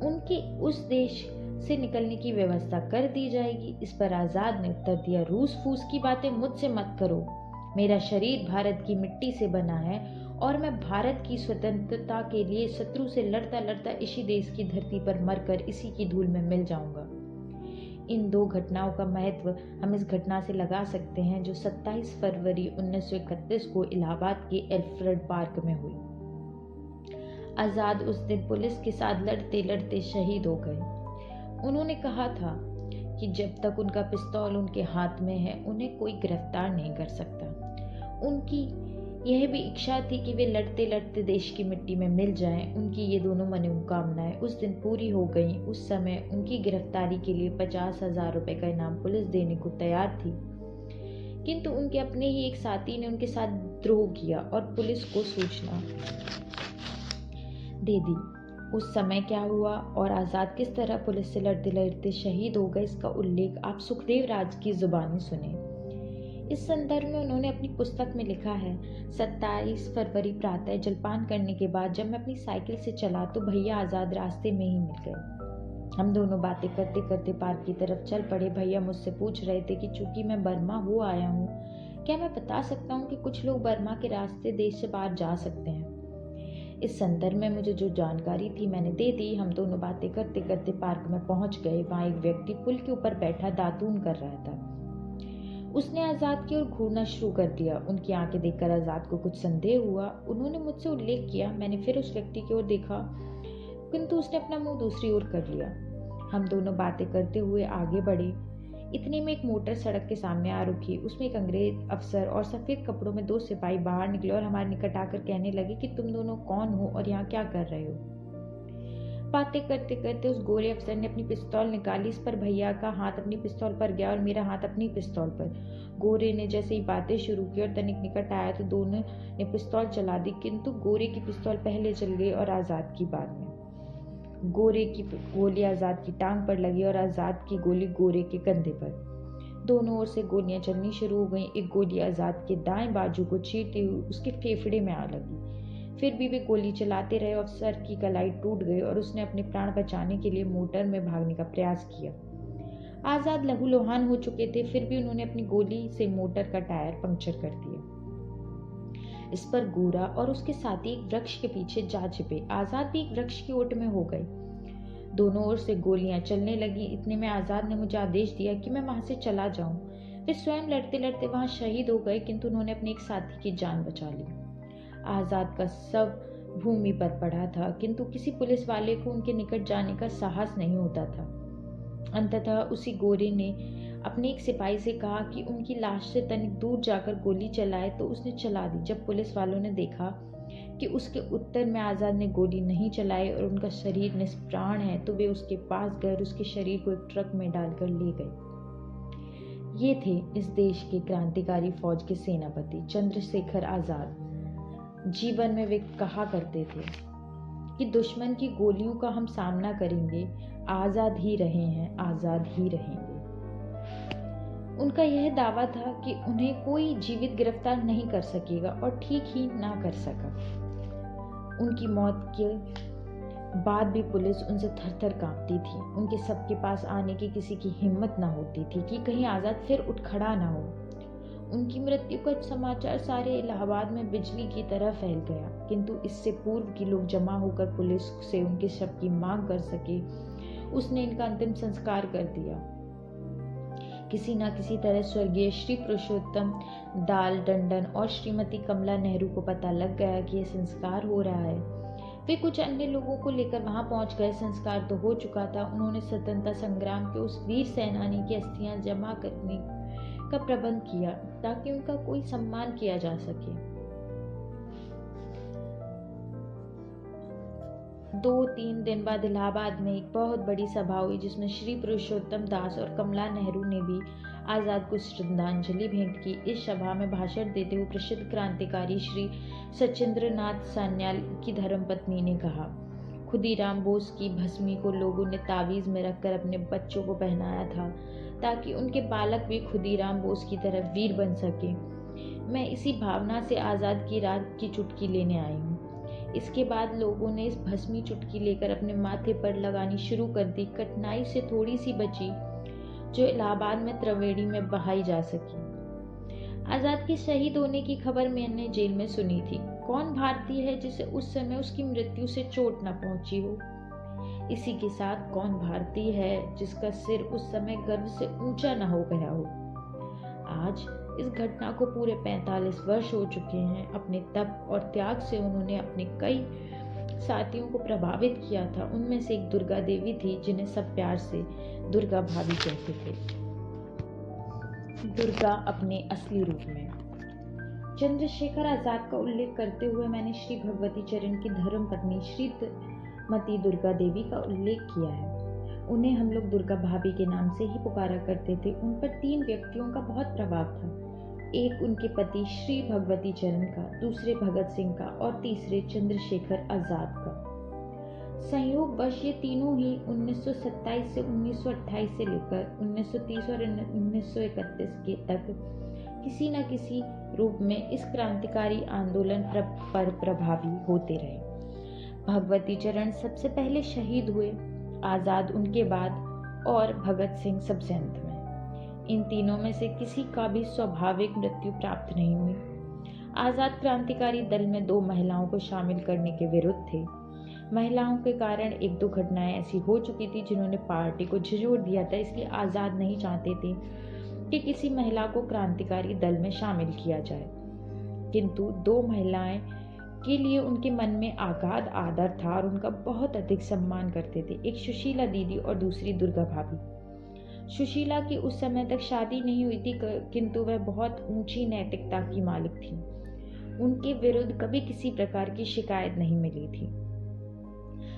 उनके उस देश से निकलने की व्यवस्था कर दी जाएगी। इस पर आजाद ने उत्तर दिया, रूस फूस की बातें मुझसे मत करो। मेरा शरीर भारत की मिट्टी से बना है और मैं भारत की स्वतंत्रता के लिए शत्रु से लड़ता लड़ता इसी देश की धरती पर मरकर इसी की धूल में मिल जाऊंगा। इन दो घटनाओं का महत्व हम इस घटना से लगा सकते हैं जो 27 फरवरी 1931 को इलाहाबाद के एल्फ्रेड पार्क में हुई। आजाद उस दिन पुलिस के साथ लड़ते लड़ते शहीद हो गए। उन्होंने कहा था कि जब तक उनका पिस्तौल उनके हाथ में है उन्हें कोई गिरफ्तार नहीं कर सकता। उनकी यह भी इच्छा थी कि वे लड़ते लड़ते देश की मिट्टी में मिल जाएं। उनकी ये दोनों मनोकामनाएं उस दिन पूरी हो गईं। उस समय उनकी गिरफ्तारी के लिए 50,000 रुपए का इनाम पुलिस देने को तैयार थी, किंतु उनके अपने ही एक साथी ने उनके साथ द्रोह किया और पुलिस को सूचना दे दी। उस समय क्या हुआ और आजाद किस तरह पुलिस से लड़ते लड़ते शहीद हो गए, इसका उल्लेख आप सुखदेव राज की जुबानी सुने। इस संदर्भ में उन्होंने अपनी पुस्तक में लिखा है, 27 फरवरी प्रातः जलपान करने के बाद जब मैं अपनी साइकिल से चला तो भैया आजाद रास्ते में ही मिल गए। हम दोनों बातें करते करते पार्क की तरफ चल पड़े। भैया मुझसे पूछ रहे थे कि चूंकि मैं बर्मा हो आया हूँ, क्या मैं बता सकता हूँ कि कुछ लोग बर्मा के रास्ते देश से बाहर जा सकते हैं। इस संदर्भ में मुझे जो जानकारी थी मैंने दे दी। हम दोनों बातें करते करते पार्क में पहुंच गए। वहां एक व्यक्ति पुल के ऊपर बैठा दातून कर रहा था। उसने आजाद की ओर घूरना शुरू कर दिया। उनकी आंखें देखकर आजाद को कुछ संदेह हुआ। उन्होंने मुझसे उल्लेख किया। मैंने फिर उस व्यक्ति की ओर देखा, किंतु उसने अपना मुंह दूसरी ओर कर लिया। हम दोनों बातें करते हुए आगे बढ़े। इतने में एक मोटर सड़क के सामने आ रुकी। उसमें एक अंग्रेज अफसर और सफेद कपड़ों में 2 सिपाही बाहर निकले और हमारे निकट आकर कहने लगे कि तुम दोनों कौन हो और यहाँ क्या कर रहे हो। बातें करते करते उस गोरे अफसर ने अपनी पिस्तौल निकाली। इस पर भैया का हाथ अपनी पिस्तौल पर गया और मेरा हाथ अपनी पिस्तौल पर। गोरे ने जैसे ही बातें शुरू की और तनिक निकट आया तो दोनों ने पिस्तौल चला दी, किंतु गोरे की पिस्तौल पहले चल गई और आजाद की बाद में। गोरे की गोली आजाद की टांग पर लगी और आजाद की गोली गोरे के कंधे पर। दोनों ओर से गोलियां चलनी शुरू हो गईं। एक गोली आजाद के दाएं बाजू को चीरते हुए उसके फेफड़े में आ लगी। फिर भी वे गोली चलाते रहे। अफसर की कलाई टूट गई और उसने अपने प्राण बचाने के लिए मोटर में भागने का प्रयास किया। आजाद लहूलुहान हो चुके थे, फिर भी उन्होंने अपनी गोली से मोटर का टायर पंक्चर कर दिया। इस पर गोरा और उसके साथी एक वृक्ष के पीछे जा छिपे। आजाद भी एक वृक्ष की ओट में हो गए। दोनों ओर से गोलियां चलने लगी। इतने में आजाद ने मुझे आदेश दिया कि मैं वहां से चला जाऊं। वे स्वयं लड़ते लड़ते वहां शहीद हो गए, किंतु उन्होंने अपने एक साथी की जान बचा ली। आजाद का शव भूमि पर पड़ा था, किंतु किसी पुलिस वाले को उनके निकट जाने का साहस नहीं होता था। अंततः उसी गोरे ने अपने एक सिपाही से कहा कि उनकी लाश से तनिक दूर जाकर गोली चलाए, तो उसने चला दी। जब पुलिस वालों ने देखा कि उसके उत्तर में आजाद ने गोली नहीं चलाई और उनका शरीर निष्प्राण है, तो वे उसके पास गए और उसके शरीर को एक ट्रक में डालकर ले गए। ये थे इस देश के क्रांतिकारी फौज के सेनापति चंद्रशेखर आजाद। जीवन में वे कहा करते थे कि दुश्मन की गोलियों का हम सामना करेंगे, आजाद ही रहे हैं, आजाद ही रहेंगे। उनका यह दावा था कि उन्हें कोई जीवित गिरफ्तार नहीं कर सकेगा और ठीक ही ना कर सका। उनकी मौत के बाद भी पुलिस उनसे थर-थर कांपती थी। उनके सबके पास आने की किसी की हिम्मत ना होती थी कि कहीं आजाद फिर उठ खड़ा ना हो। उनकी मृत्यु का समाचार सारे इलाहाबाद में बिजली की तरह फैल गया, किंतु इससे पूर्व कि लोग जमा होकर पुलिस से उनके शव की मांग कर सके, उसने इनका अंतिम संस्कार कर दिया। किसी न किसी तरह स्वर्गीय श्री पुरुषोत्तम दाल टंडन और श्रीमती कमला नेहरू को पता लग गया कि यह संस्कार हो रहा है। वे कुछ अन्य लोगों को लेकर वहां पहुंच गए। संस्कार तो हो चुका था। उन्होंने स्वतंत्रता संग्राम के उस वीर सेनानी की अस्थियां जमा करने का प्रबंध किया ताकि उनका कोई सम्मान किया जा सके। 2-3 दिन बाद इलाहाबाद में एक बहुत बड़ी सभा हुई, जिसमें श्री पुरुषोत्तम दास और कमला नेहरू ने भी आजाद को श्रद्धांजलि भेंट की। इस सभा में भाषण देते हुए प्रसिद्ध क्रांतिकारी श्री सचिंद्रनाथ सान्याल की धर्मपत्नी ने कहा, खुदीराम बोस की भस्मी को लोगों ने तावीज़ में रखकर अपने बच्चों को पहनाया था ताकि उनके बालक भी खुदीराम बोस की तरह वीर बन सके। मैं इसी भावना से आज़ाद की रात की चुटकी लेने आई हूँ। इसके बाद लोगों ने इस भस्मी चुटकी लेकर अपने माथे पर लगानी शुरू कर दी। कठिनाई से थोड़ी सी बची जो इलाहाबाद में त्रिवेणी में बहाई जा सकी। आज़ाद के शहीद होने की खबर मैंने जेल में सुनी थी। कौन भारतीय है जिसे उस समय उसकी मृत्यु से चोट न पहुंची हो? इसी के साथ कौन भारतीय है जिसका सिर उस समय गर्व से ऊंचा न हो गया हो? आज इस घटना को पूरे 45 वर्ष हो चुके हैं। अपने तप और त्याग से उन्होंने अपने कई साथियों को प्रभावित किया था। उनमें से एक दुर्गा देवी थी जिन्हें सब प्यार से दुर्गा भाभी कहते थे। दुर्गा अपने असली रूप में। चंद्रशेखर आजाद का उल्लेख करते हुए मैंने श्री भगवती चरण की धर्म पत्नी श्रीमती दुर्गा देवी का उल्लेख किया है। उन्हें हम लोग दुर्गा भाभी के नाम से ही पुकारा करते थे। उन पर 3 व्यक्तियों का बहुत प्रभाव था। एक उनके पति श्री भगवती चरण का, दूसरे भगत सिंह का और तीसरे चंद्रशेखर आजाद का। संयोगवश ये तीनों ही 1927 से 1928 से लेकर 1930 और 1931 के तक किसी न किसी रूप में इस क्रांतिकारी आंदोलन पर प्रभावी होते रहे। भगवती चरण सबसे पहले शहीद हुए, आज़ाद उनके बाद और भगत सिंह सबसे अंत में। इन तीनों में से किसी का भी स्वाभाविक मृत्यु प्राप्त नहीं हुई। आज़ाद क्रांतिकारी दल में 2 महिलाओं को शामिल करने के विरुद्ध थे। महिलाओं के कारण 1-2 घटनाएं ऐसी हो चुकी थी जिन्होंने पार्टी को झिझोड़ दिया था, इसलिए आज़ाद नहीं चाहते थे कि किसी महिला को क्रांतिकारी दल में शामिल किया जाए। किंतु 2 महिलाएं के लिए उनके मन में अगाध आदर था और उनका बहुत अधिक सम्मान करते थे। एक सुशीला दीदी और दूसरी दुर्गा भाभी। सुशीला की उस समय तक शादी नहीं हुई थी, किंतु वह बहुत ऊंची नैतिकता की मालिक थी। उनके विरुद्ध कभी किसी प्रकार की शिकायत नहीं मिली थी।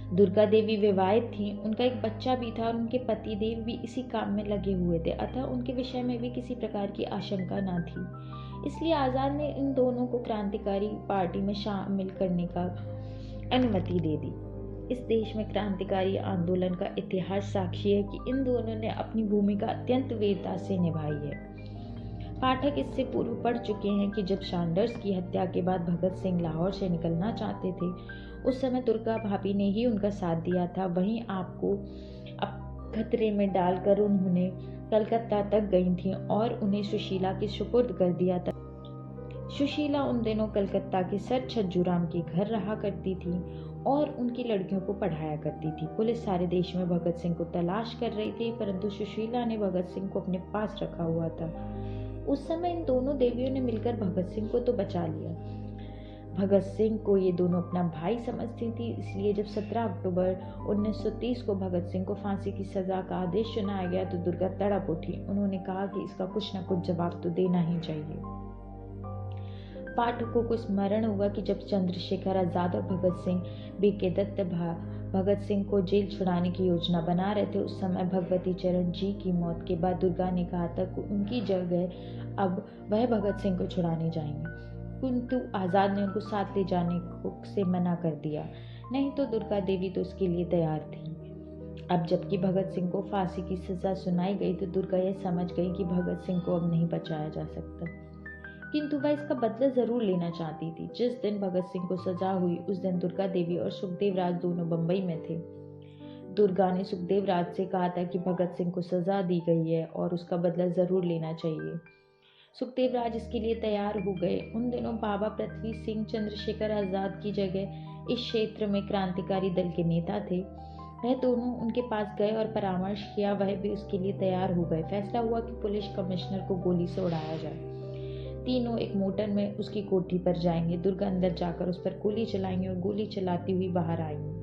दुर्गा देवी विवाहित थीं, उनका एक बच्चा भी था और उनके पति देव भी इसी काम में लगे हुए थे, अतः उनके विषय में भी किसी प्रकार की आशंका न थी। इसलिए आज़ाद ने इन दोनों को क्रांतिकारी पार्टी में शामिल करने का अनुमति दे दी। इस देश में क्रांतिकारी आंदोलन का इतिहास साक्षी है कि इन दोनों ने अपनी भूमिका अत्यंत वीरता से निभाई है। पाठक इससे पूर्व पढ़ चुके हैं कि जब सैंडर्स की हत्या के बाद भगत सिंह लाहौर से निकलना चाहते थे, उस समय दुर्गा भाभी ने ही उनका साथ दिया था। वहीं आपको अब खतरे में डालकर उन्होंने कलकत्ता तक गई थीं और उन्हें सुशीला के सुपुर्द कर दिया था। सुशीला उन दिनों कलकत्ता के सर छज्जूराम के घर रहा करती थी और उनकी लड़कियों को पढ़ाया करती थी। पुलिस सारे देश में भगत सिंह को तलाश कर रही थी, परंतु सुशीला ने भगत सिंह को अपने पास रखा हुआ था। उस समय इन दोनों देवियों ने मिलकर भगत सिंह को तो बचा लिया। भगत सिंह को ये दोनों अपना भाई समझती थी, इसलिए जब 17 अक्टूबर 1930 को भगत सिंह को फांसी की सजा का आदेश सुनाया गया तो दुर्गा तड़प उठी। उन्होंने कहा कि इसका कुछ न कुछ जवाब तो देना ही चाहिए। पाठकों को स्मरण होगा कि जब चंद्रशेखर आजाद और भगत सिंह बीके दत्त भगत सिंह को जेल छुड़ाने की योजना बना रहे थे, उस समय भगवती चरण जी की मौत के बाद दुर्गा ने कहा था कि उनकी जगह अब वह भगत सिंह को छुड़ाने जाएंगे, किंतु आज़ाद ने उनको साथ ले जाने से मना कर दिया। नहीं तो दुर्गा देवी तो उसके लिए तैयार थी। अब जबकि भगत सिंह को फांसी की सजा सुनाई गई तो दुर्गा यह समझ गई कि भगत सिंह को अब नहीं बचाया जा सकता, किंतु वह इसका बदला जरूर लेना चाहती थी। जिस दिन भगत सिंह को सजा हुई उस दिन दुर्गा देवी और सुखदेव राज दोनों बंबई में थे। दुर्गा ने सुखदेव राज से कहा था कि भगत सिंह को सजा दी गई है और उसका बदला जरूर लेना चाहिए। सुखदेव राज इसके लिए तैयार हो गए। उन दिनों बाबा पृथ्वी सिंह चंद्रशेखर आजाद की जगह इस क्षेत्र में क्रांतिकारी दल के नेता थे। वह दोनों उनके पास गए और परामर्श किया, वह भी उसके लिए तैयार हो गए। फैसला हुआ कि पुलिस कमिश्नर को गोली से उड़ाया जाए। तीनों एक मोटर में उसकी कोठी पर जाएंगे। दुर्गा अंदर जाकर उस पर गोली चलाएंगे और गोली चलाती हुई बाहर आएंगी।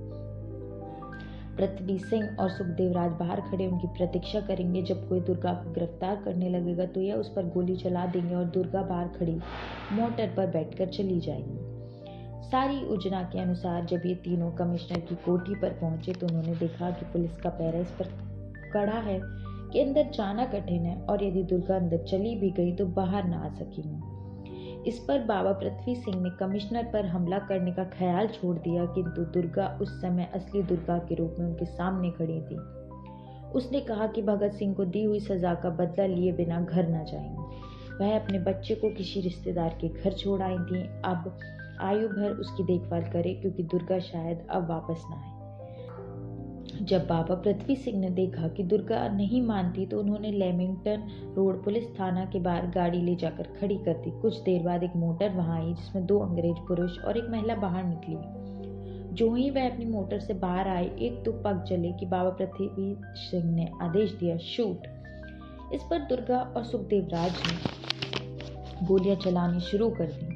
पृथ्वी सिंह और सुखदेव राज बाहर खड़े उनकी प्रतीक्षा करेंगे। जब कोई दुर्गा को गिरफ्तार करने लगेगा तो यह उस पर गोली चला देंगे और दुर्गा बाहर खड़ी मोटर पर बैठकर चली जाएगी। सारी योजना के अनुसार जब ये तीनों कमिश्नर की कोठी पर पहुंचे तो उन्होंने देखा कि पुलिस का पहरा इस पर कड़ा है कि अंदर जाना कठिन है और यदि दुर्गा अंदर चली भी गई तो बाहर ना आ सकेंगी। इस पर बाबा पृथ्वी सिंह ने कमिश्नर पर हमला करने का ख्याल छोड़ दिया, किंतु दुर्गा उस समय असली दुर्गा के रूप में उनके सामने खड़ी थी। उसने कहा कि भगत सिंह को दी हुई सजा का बदला लिए बिना घर न जाएंगे। वह अपने बच्चे को किसी रिश्तेदार के घर छोड़ आई थी, अब आयु भर उसकी देखभाल करे, क्योंकि दुर्गा शायद अब वापस न आए। जब बाबा पृथ्वी सिंह ने देखा कि दुर्गा नहीं मानती, तो उन्होंने लेमिंगटन रोड पुलिस थाना के बाहर गाड़ी ले जाकर खड़ी कर दी। कुछ देर बाद एक मोटर वहां आई, जिसमें 2 अंग्रेज पुरुष और एक महिला बाहर निकली। जो ही वह अपनी मोटर से बाहर आए, एक तो पग चले कि बाबा पृथ्वी सिंह ने आदेश दिया, शूट। इस पर दुर्गा और सुखदेव राज ने गोलियां चलानी शुरू कर दी।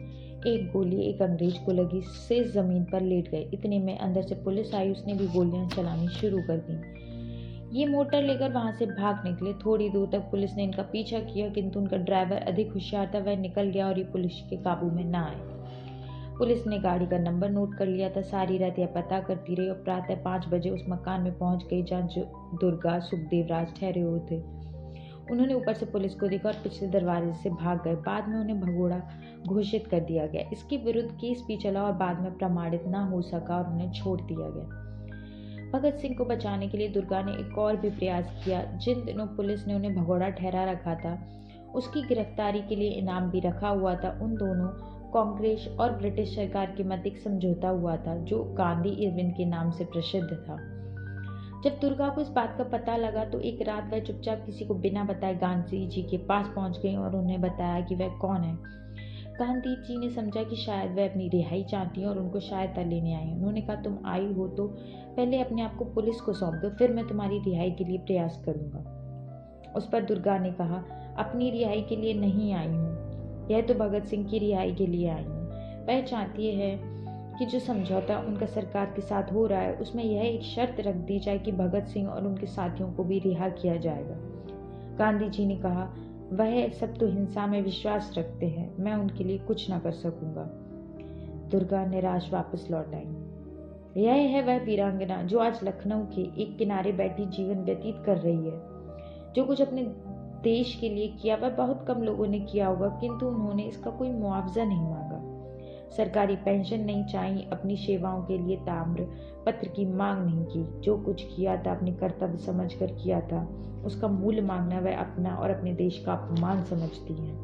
एक गोली एक अंग्रेज को लगी, से जमीन पर लेट गए। इतने में अंदर से पुलिस आई, उसने भी गोलियां चलानी शुरू कर दी। ये मोटर लेकर वहां से भाग निकले। थोड़ी दूर तक पुलिस ने इनका पीछा किया, किंतु उनका ड्राइवर अधिक होशियार था, वह निकल गया और ये पुलिस के काबू में ना आए। पुलिस ने गाड़ी का नंबर नोट कर लिया था। सारी रात यह पता करती रही और प्रातः 5 बजे उस मकान में पहुंच गई जहां दुर्गा सुखदेव राज ठहरे हुए थे। उन्होंने ऊपर से पुलिस को देखा और पिछले दरवाजे से भाग गए। बाद में उन्हें भगोड़ा घोषित कर दिया गया। इसके विरुद्ध केस भी चला और बाद में प्रमाणित न हो सका और उन्हें छोड़ दिया गया। भगत सिंह को बचाने के लिए दुर्गा ने एक और भी प्रयास किया। जिन दिनों पुलिस ने उन्हें भगोड़ा ठहरा रखा था, उसकी गिरफ्तारी के लिए इनाम भी रखा हुआ था। उन दोनों कांग्रेस और ब्रिटिश सरकार के मध्य एक समझौता हुआ था, जो गांधी इरविन के नाम से प्रसिद्ध था। जब दुर्गा को इस बात का पता लगा, तो एक रात वह चुपचाप किसी को बिना बताए गांधी जी के पास पहुंच गई और उन्हें बताया कि वह कौन है। गांधी जी ने समझा कि शायद वह अपनी रिहाई चाहती है और उनको सहायता लेने आई। उन्होंने कहा, तुम आई हो तो पहले अपने आप को पुलिस को सौंप दो, फिर मैं तुम्हारी रिहाई के लिए प्रयास करूंगा। उस पर दुर्गा ने कहा, अपनी रिहाई के लिए नहीं आई हूँ, यह तो भगत सिंह की रिहाई के लिए आई हूँ। वह चाहती है कि जो समझौता उनका सरकार के साथ हो रहा है, उसमें यह एक शर्त रख दी जाए कि भगत सिंह और उनके साथियों को भी रिहा किया जाएगा। गांधी जी ने कहा, वह सब तो हिंसा में विश्वास रखते हैं, मैं उनके लिए कुछ न कर सकूंगा। दुर्गा निराश वापस लौट आई। यह है वह वीरांगना जो आज लखनऊ के एक किनारे बैठी जीवन व्यतीत कर रही है। जो कुछ अपने देश के लिए किया वह बहुत कम लोगों ने किया होगा, किंतु उन्होंने इसका कोई मुआवजा नहीं मांगा, सरकारी पेंशन नहीं चाहिए, अपनी सेवाओं के लिए ताम्र पत्र की मांग नहीं की। जो कुछ किया था अपने कर्तव्य समझकर किया था, उसका मूल्य मांगना वह अपना और अपने देश का अपमान समझती है।